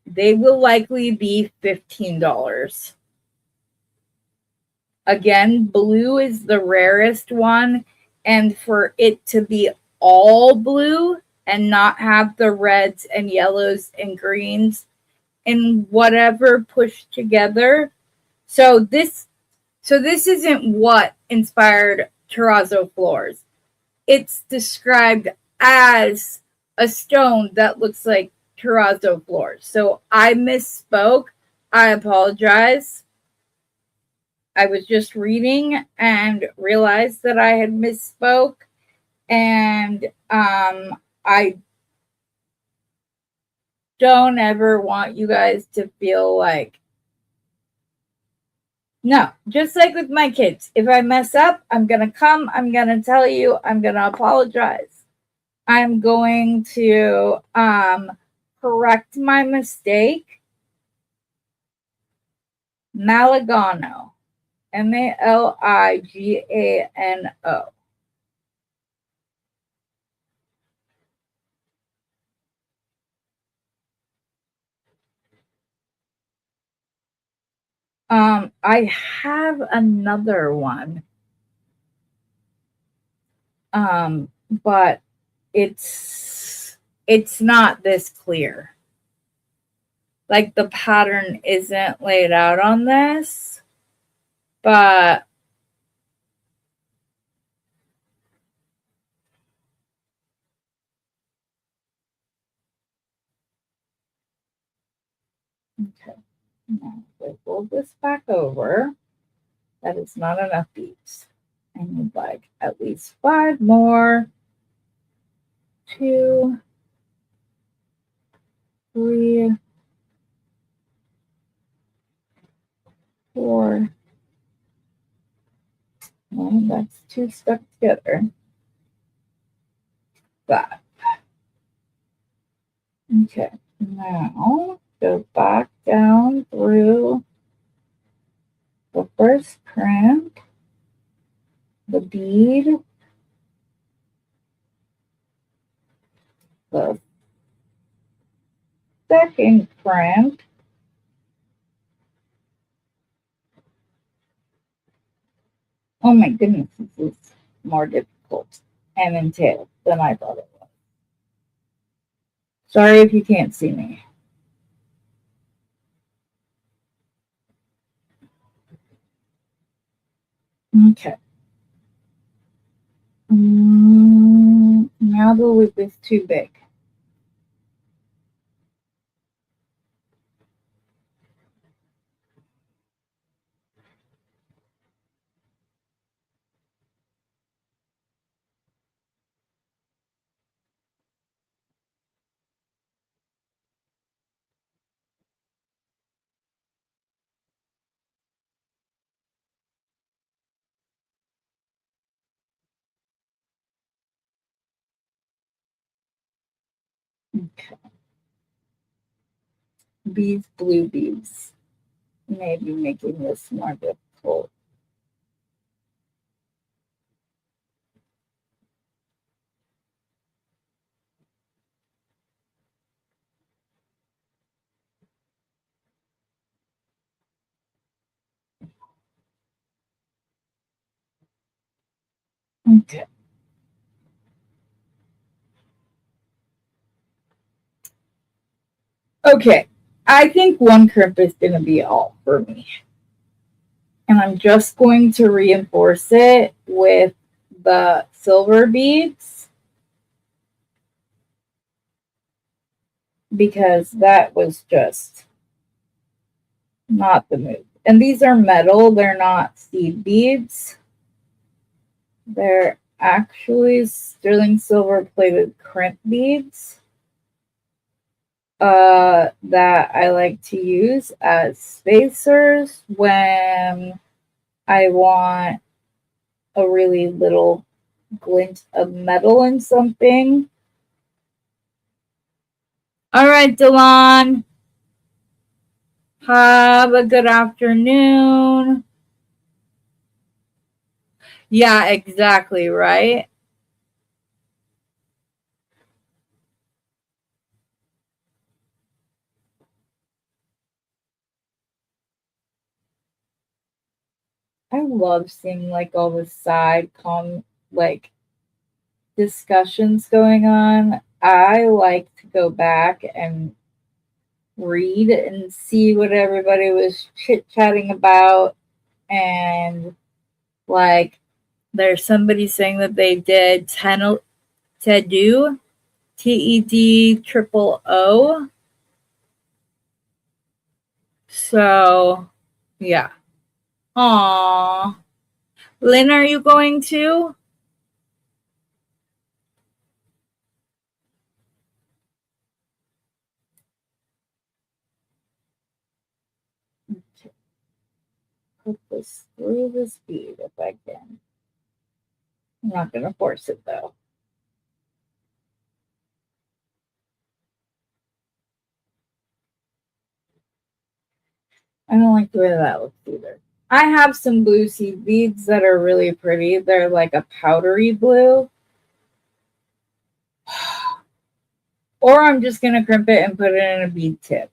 They will likely be $15. Again, blue is the rarest one, and for it to be all blue and not have the reds and yellows and greens and whatever pushed together. So this isn't what inspired terrazzo floors. It's described as a stone that looks like terrazzo floors. So I misspoke. I apologize. I was just reading and realized that I had misspoke. And I don't ever want you guys to feel like, no, just like with my kids. If I mess up, I'm going to come, I'm going to tell you, I'm going to apologize. I'm going to correct my mistake. Maligano. Maligano. I have another one. But it's not this clear. Like the pattern isn't laid out on this, but okay. Now we fold this back over. That is not enough beads. I need like at least 5 more. 2, 3, 4. Well, that's 2 stuck together. 5. Okay. Now go back down through the first crimp, the bead, the second crimp, oh my goodness, this is more difficult and entailed than I thought it was. Sorry if you can't see me. Okay. Now the loop is too big. Okay. These blue beads may be making this more difficult. Okay. Okay. I think one crimp is going to be all for me. And I'm just going to reinforce it with the silver beads because that was just not the move. And these are metal, they're not seed beads. They're actually sterling silver plated crimp beads that I like to use as spacers when I want a really little glint of metal in something. All right, Delon. Have a good afternoon. Yeah, exactly, right? I love seeing like all the side like discussions going on. I like to go back and read and see what everybody was chit-chatting about. And like there's somebody saying that they did Tedu, TED. So yeah. Aww. Lynn, are you going to? Put this through this bead if I can. I'm not going to force it though. I don't like the way that looks either. I have some blue seed beads that are really pretty. They're like a powdery blue. Or I'm just going to crimp it and put it in a bead tip.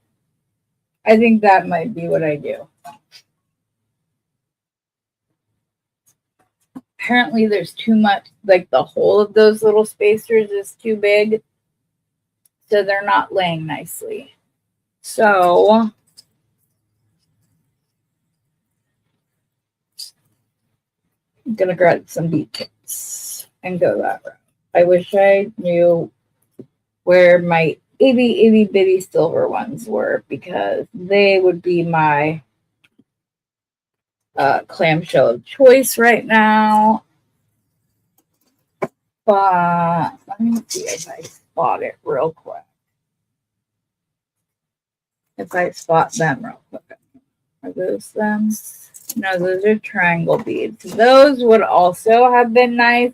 I think that might be what I do. Apparently there's too much, like the whole of those little spacers is too big. So they're not laying nicely. So I'm going to grab some bead tips and go that route. I wish I knew where my itty bitty silver ones were, because they would be my clamshell of choice right now. But let me see if I spot it real quick. If I spot them real quick. Are those them? No, those are triangle beads. Those would also have been nice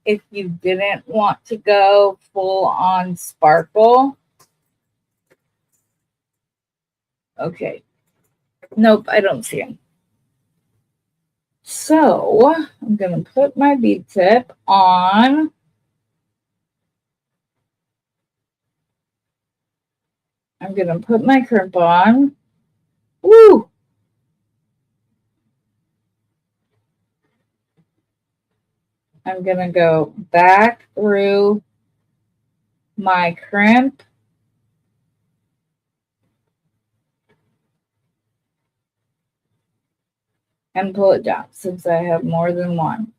if you didn't want to go full on sparkle. Okay. Nope, I don't see them. So I'm going to put my bead tip on. I'm going to put my crimp on. Woo! I'm going to go back through my crimp. And pull it down since I have more than one.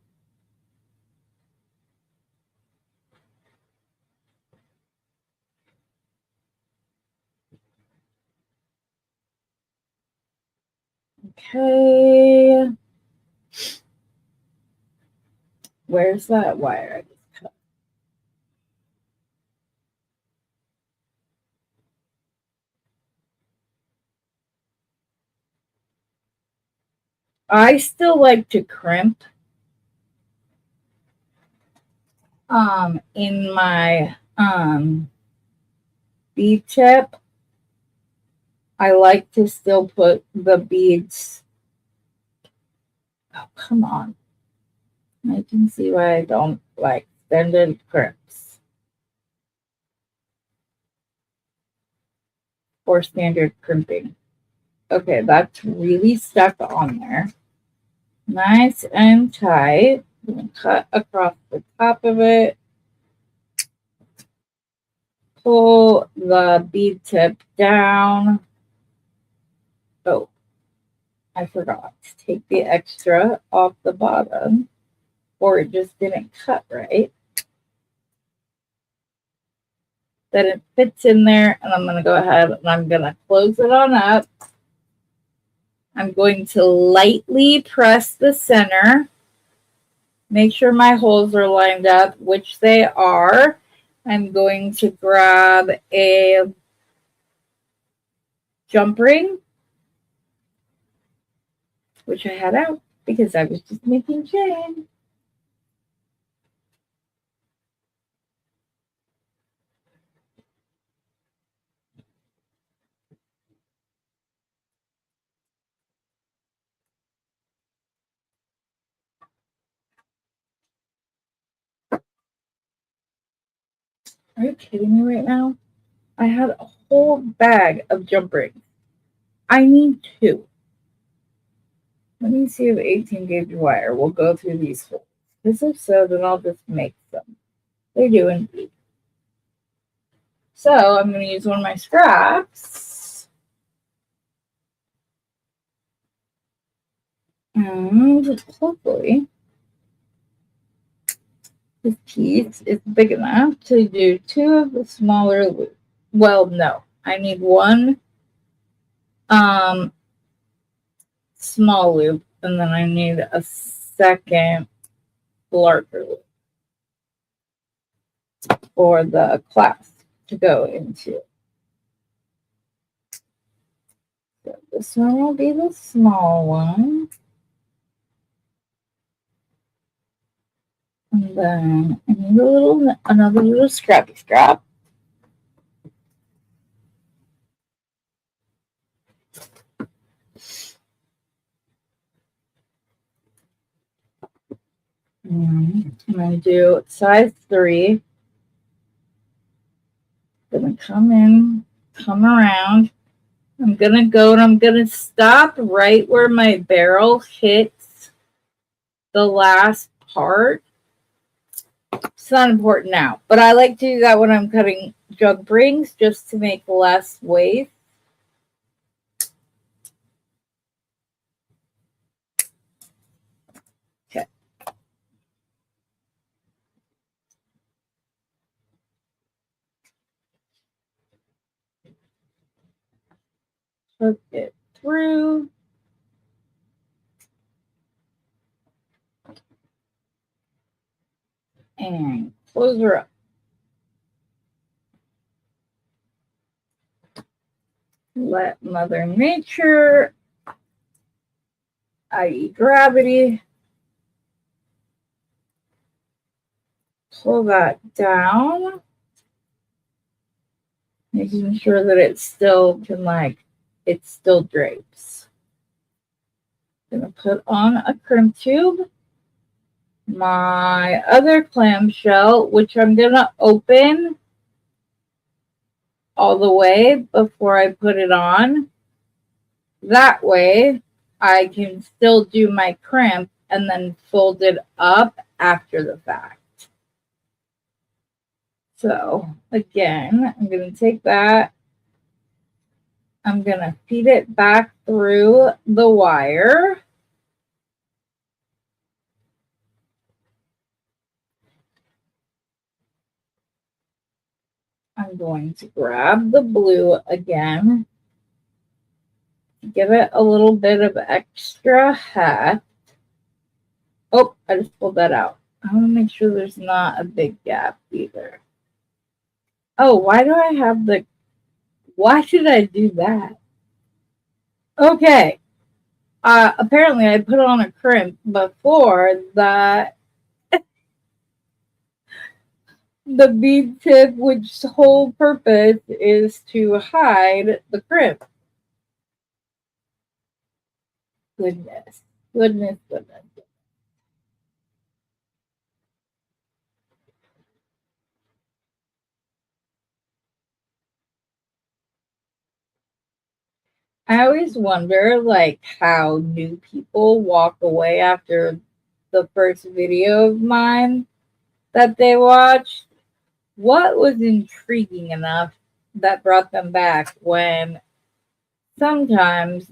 Okay. Where's that wire I just cut? I still like to crimp in my bead tip. I like to still put the beads. Oh, come on. I can see why I don't like extended crimps or standard crimping. Okay, that's really stuck on there. Nice and tight. I'm going to cut across the top of it. Pull the bead tip down. Oh, I forgot to take the extra off the bottom, or it just didn't cut right. Then it fits in there, and I'm going to go ahead and I'm going to close it on up. I'm going to lightly press the center. Make sure my holes are lined up, which they are. I'm going to grab a jump ring, which I had out because I was just making chain. Are you kidding me right now? I had a whole bag of jump rings. I need 2. Let me see if 18 gauge wire will go through these holes. Because if so, then I'll just make them. They do indeed. So I'm going to use one of my scraps. And hopefully this piece is big enough to do 2 of the smaller loops. Well, no. I need one small loop, and then I need a second larger loop for the clasp to go into. So this one will be the small one. And then I need another little scrappy scrap. I'm going to do size 3. Going to come in, come around. I'm going to go and I'm going to stop right where my barrel hits the last part. It's not important now, but I like to do that when I'm cutting jug rings just to make less waste. Okay. Hook it through. And close her up. Let Mother Nature, i.e. gravity, pull that down, making sure that it still can, it still drapes. Gonna put on a crimp tube, my other clamshell, which I'm gonna open all the way before I put it on. That way I can still do my crimp and then fold it up after the fact. So again, I'm going to take that. I'm going to feed it back through the wire. I'm going to grab the blue again. Give it a little bit of extra heft. Oh, I just pulled that out. I want to make sure there's not a big gap either. Oh, why do I have why should I do that? Okay. Apparently I put on a crimp before that the bead tip, which whole purpose is to hide the crimp. Goodness. I always wonder how new people walk away after the first video of mine that they watched. What was intriguing enough that brought them back when sometimes,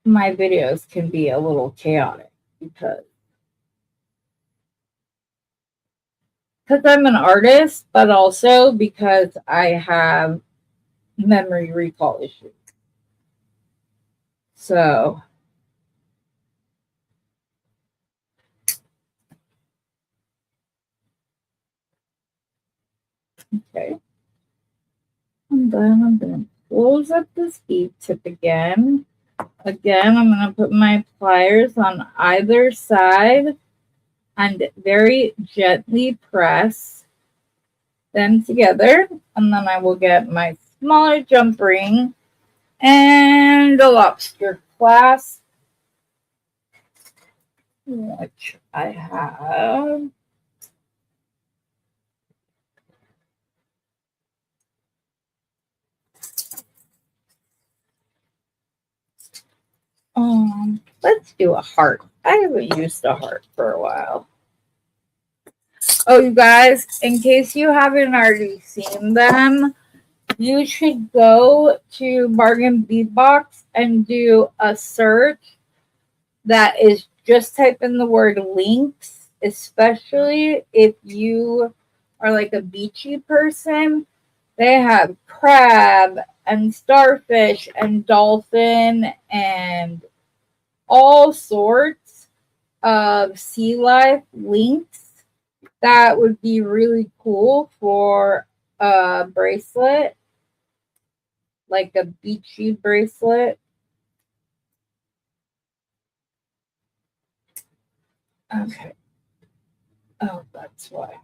my videos can be a little chaotic because I'm an artist, but also because I have memory recall issues. So okay. And then I'm going to close up this bead tip again. Again, I'm going to put my pliers on either side and very gently press them together. And then I will get my smaller jump ring and a lobster clasp, which I have. Let's do a heart. I haven't used a heart for a while. Oh, you guys, in case you haven't already seen them, you should go to Bargain Bead Box and do a search that is just type in the word links, especially if you are like a beachy person. They have crab and starfish and dolphin and all sorts of sea life links that would be really cool for a bracelet, like a beachy bracelet. Okay. Oh, that's why.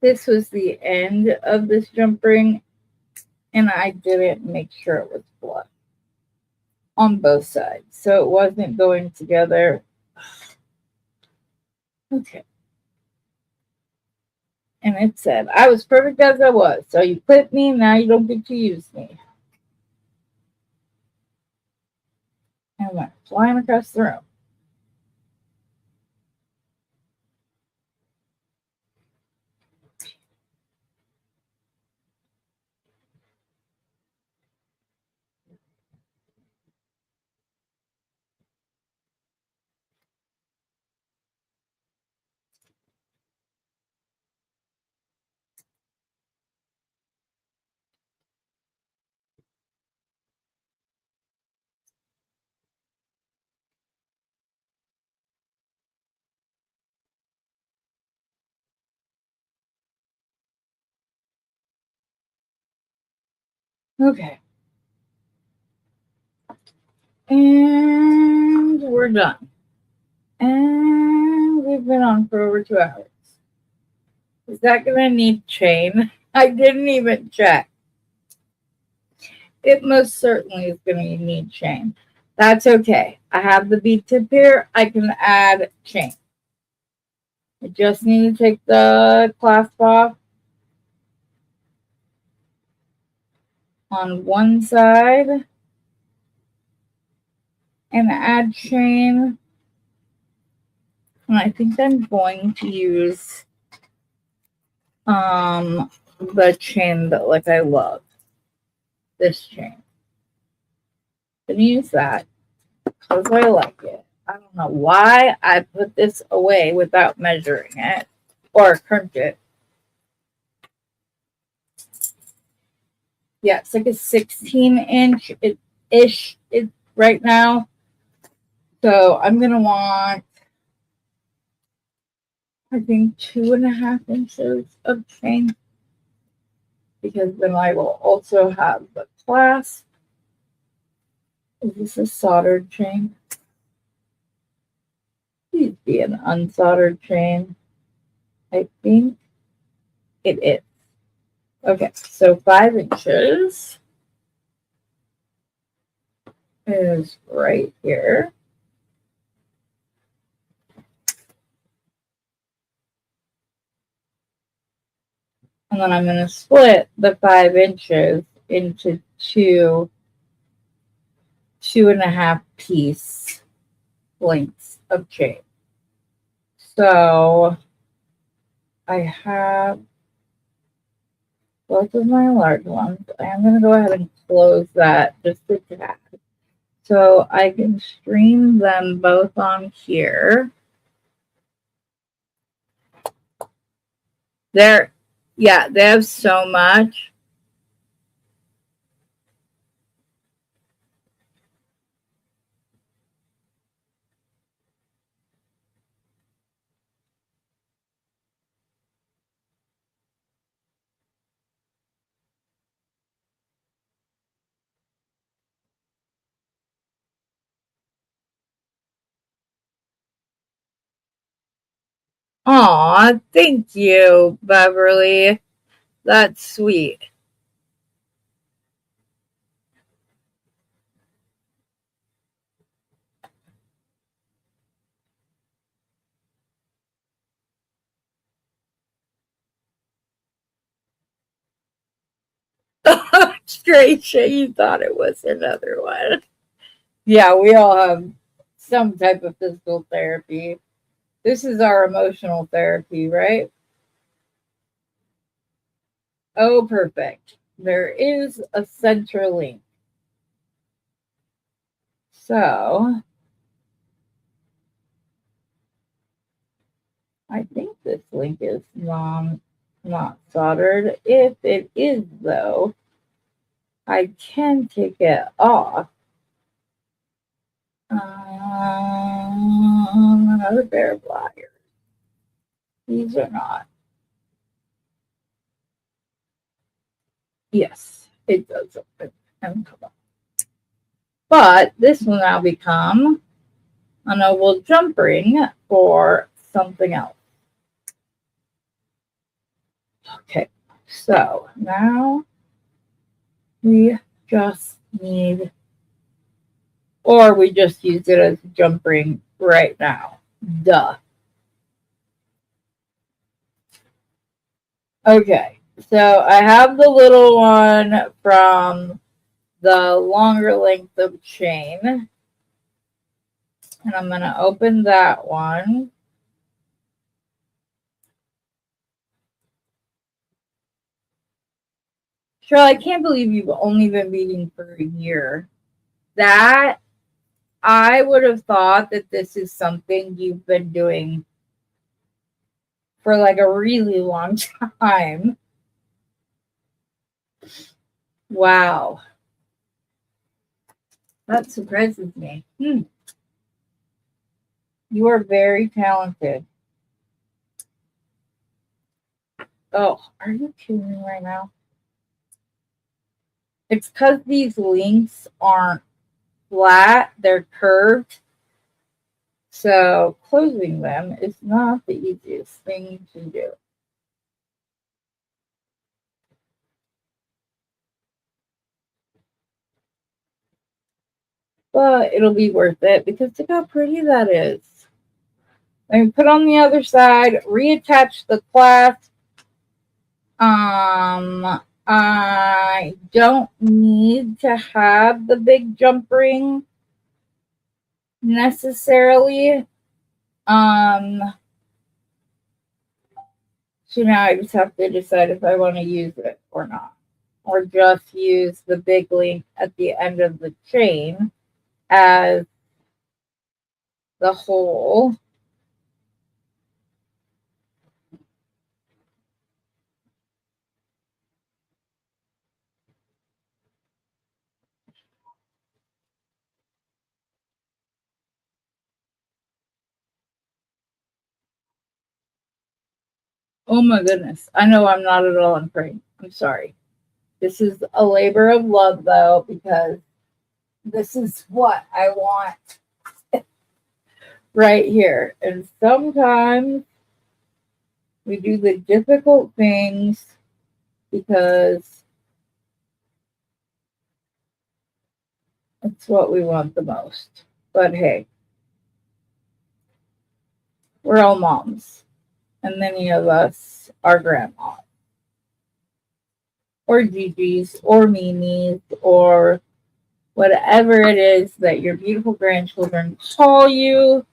This was the end of this jump ring, and I didn't make sure it was flush on both sides, so it wasn't going together. Okay. And it said, I was perfect as I was, so you quit me, now you don't get to use me. And went flying across the room. Okay. And we're done. And we've been on for over 2 hours. Is that going to need chain? I didn't even check. It most certainly is going to need chain. That's okay. I have the bead tip here. I can add chain. I just need to take the clasp off on one side and add chain. And I think I'm going to use the chain that like I love. This chain. I'm gonna use that because I like it. I don't know why I put this away without measuring it or crimped it. Yeah, it's like a 16-inch ish right now. So I'm gonna want, I think, 2.5 inches of chain, because then I will also have the clasp. Is this a soldered chain? Please be an unsoldered chain. I think it is. Okay, so 5 inches is right here. And then I'm going to split the 5 inches into 2.5 piece lengths of chain. So I have both of my large ones. I am going to go ahead and close that just a tad, so I can stream them both on here. Yeah, they have so much. Aw, thank you, Beverly. That's sweet. Straight shit, you thought it was another one. Yeah, we all have some type of physical therapy. This is our emotional therapy, right? Oh, perfect. there is a center link. So I think this link is not soldered. If it is, though, I can take it off. Another pair of pliers. These are not. Yes, it does open and come up. But this will now become an oval jump ring for something else. Okay, so now we just need, or we just use it as a jump ring right now. Duh. Okay, so I have the little one from the longer length of chain, and I'm going to open that one. Cheryl, I can't believe you've only been beading for a year. That, I would have thought that this is something you've been doing for like a really long time. Wow. That surprises me. You are very talented. Oh, are you kidding me right now? It's because these links aren't flat, they're curved. So closing them is not the easiest thing to do. But it'll be worth it because look how pretty that is. Let me put on the other side, reattach the clasp. I don't need to have the big jump ring necessarily. So now I just have to decide if I want to use it or not. Or just use the big link at the end of the chain as the hole. Oh my goodness. I know I'm not at all afraid. I'm sorry. This is a labor of love, though, because this is what I want right here. And sometimes we do the difficult things because it's what we want the most. But hey, we're all moms, and many of us are grandmas, or Gigi's, or Mimi's, or whatever it is that your beautiful grandchildren call you.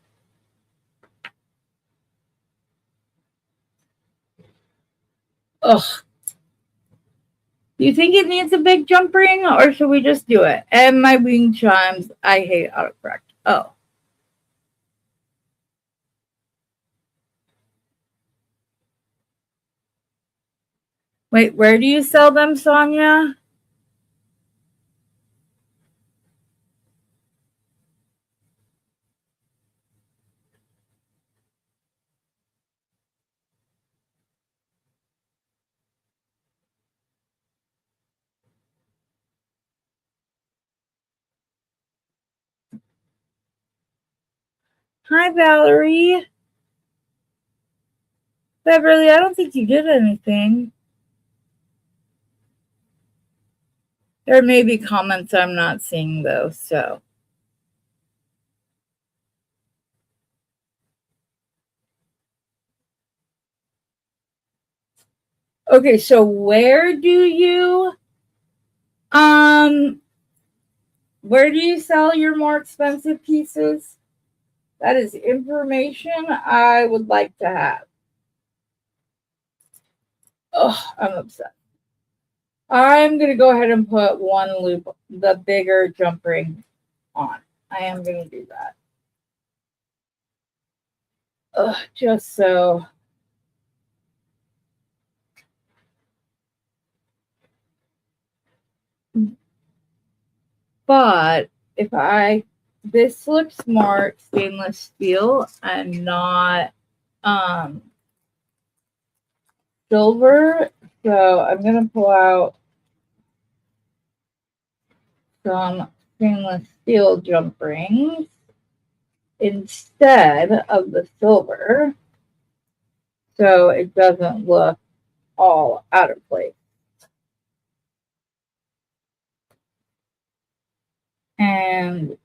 Ugh. Do you think it needs a big jump ring, or should we just do it? And my wing chimes, I hate autocorrect. Oh. Wait, where do you sell them, Sonia? Hi, Valerie. Beverly, I don't think you did anything. There may be comments I'm not seeing, though, so. Okay, so where do you sell your more expensive pieces? That is information I would like to have. Oh, I'm upset. I'm going to go ahead and put one loop, the bigger jump ring, on. I am going to do that. Just so. But if this looks more stainless steel and not silver, so I'm going to pull out some stainless steel jump rings instead of the silver, so it doesn't look all out of place. And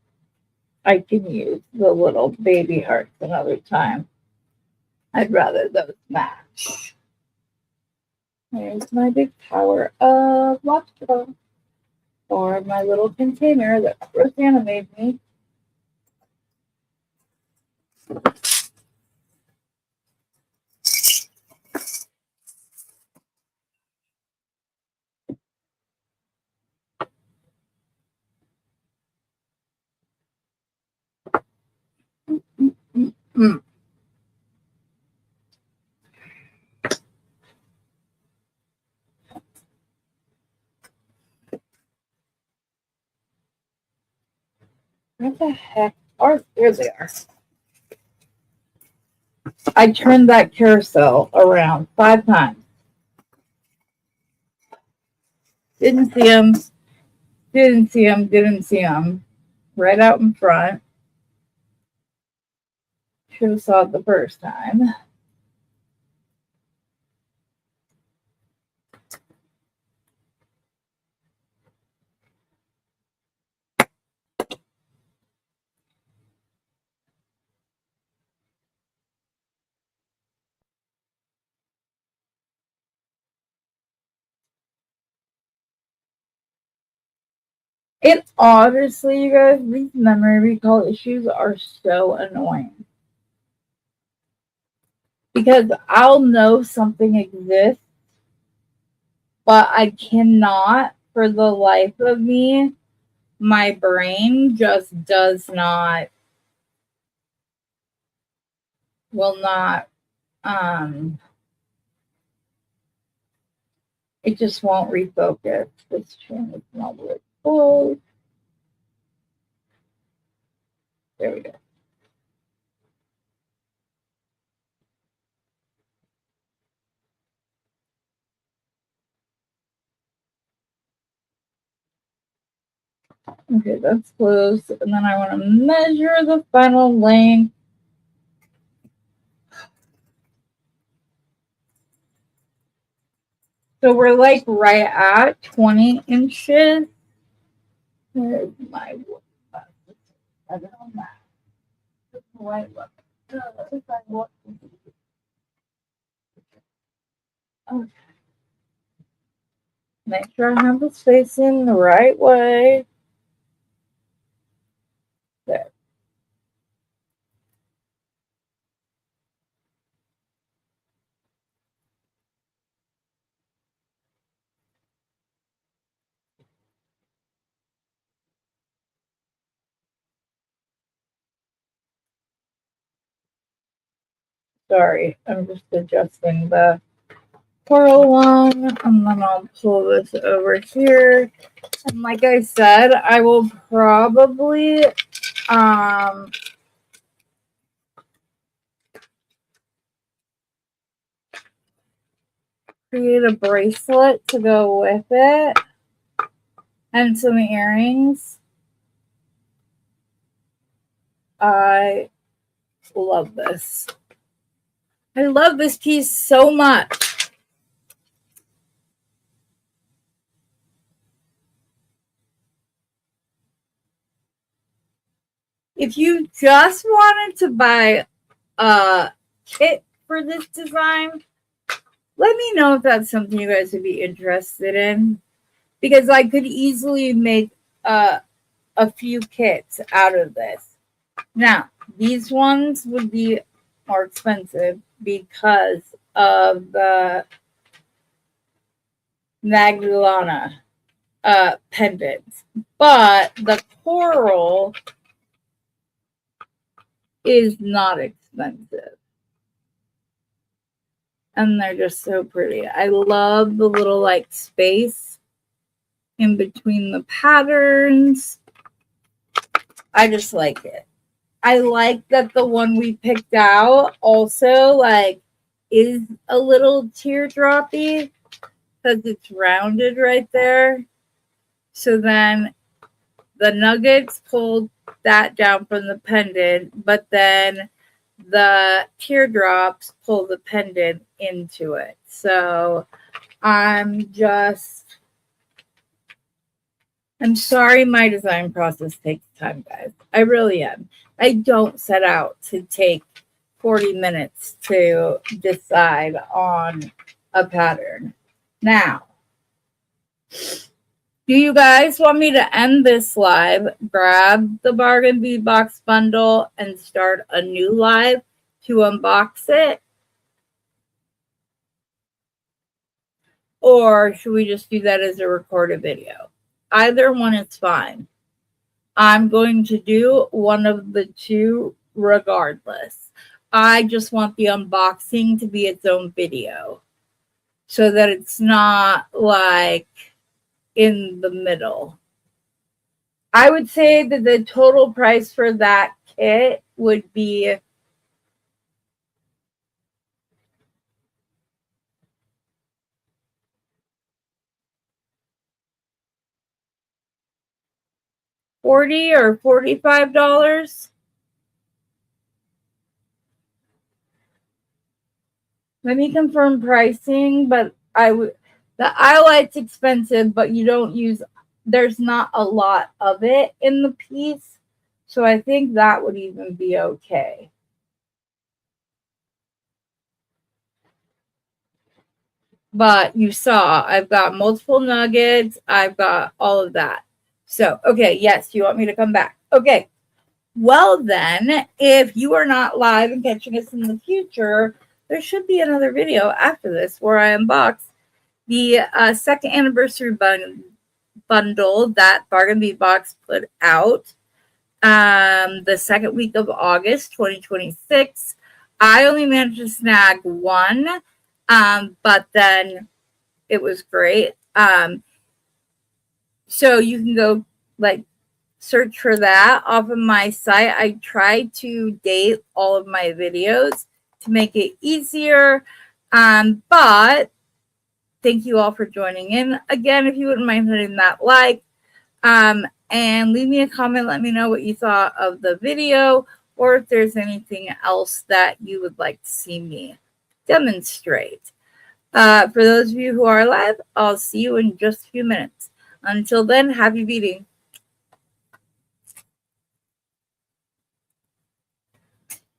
I can use the little baby hearts another time. I'd rather those match. There's my big tower of lobster, or my little container that Rosanna made me. Mm. What the heck are, there they are. I turned that carousel around 5 times. Didn't see them, didn't see them, didn't see them. Right out in front. Should have saw it the first time. It honestly, you guys, these memory recall issues are so annoying. Because I'll know something exists, but I cannot, for the life of me, my brain just does not, will not, it just won't refocus. This chain is not really closed. There we go. Okay, that's closed. And then I want to measure the final length. So we're like right at 20 inches. Where's my wood? I don't know. That's the right look. Okay. Make sure I have the spacing the right way. There. Sorry, I'm just adjusting the coral one, and then I'll pull this over here. And like I said, I will probably create a bracelet to go with it and some earrings. I love this. I love this piece so much. If you just wanted to buy a kit for this design, let me know if that's something you guys would be interested in, because I could easily make a few kits out of this. Now, these ones would be more expensive because of the Magdalena pendants, but the coral is not expensive. And they're just so pretty. I love the little like space in between the patterns. I just like it. I like that the one we picked out also like is a little teardroppy because it's rounded right there. So then the nuggets pulled that down from the pendant, but then the teardrops pull the pendant into it. So I'm sorry my design process takes time, guys. I really am. I don't set out to take 40 minutes to decide on a pattern. Now, do you guys want me to end this live, grab the Bargain Bead Box bundle, and start a new live to unbox it? Or should we just do that as a recorded video? Either one is fine. I'm going to do one of the two regardless. I just want the unboxing to be its own video so that it's not like in the middle. I would say that the total price for that kit would be $40 or $45. Let me confirm pricing, but the eyelight's expensive, but you don't use, there's not a lot of it in the piece. So I think that would even be okay. But you saw, I've got multiple nuggets. I've got all of that. So, okay, yes, you want me to come back? Okay. Well, then, if you are not live and catching us in the future, there should be another video after this where I unbox the second anniversary bundle that Bargain Bead Box put out the second week of August 2026. I only managed to snag one, but then it was great. So you can go like search for that off of my site. I try to date all of my videos to make it easier. But thank you all for joining in. Again, if you wouldn't mind hitting that like, and leave me a comment. Let me know what you thought of the video or if there's anything else that you would like to see me demonstrate. For those of you who are live, I'll see you in just a few minutes. Until then, happy beading.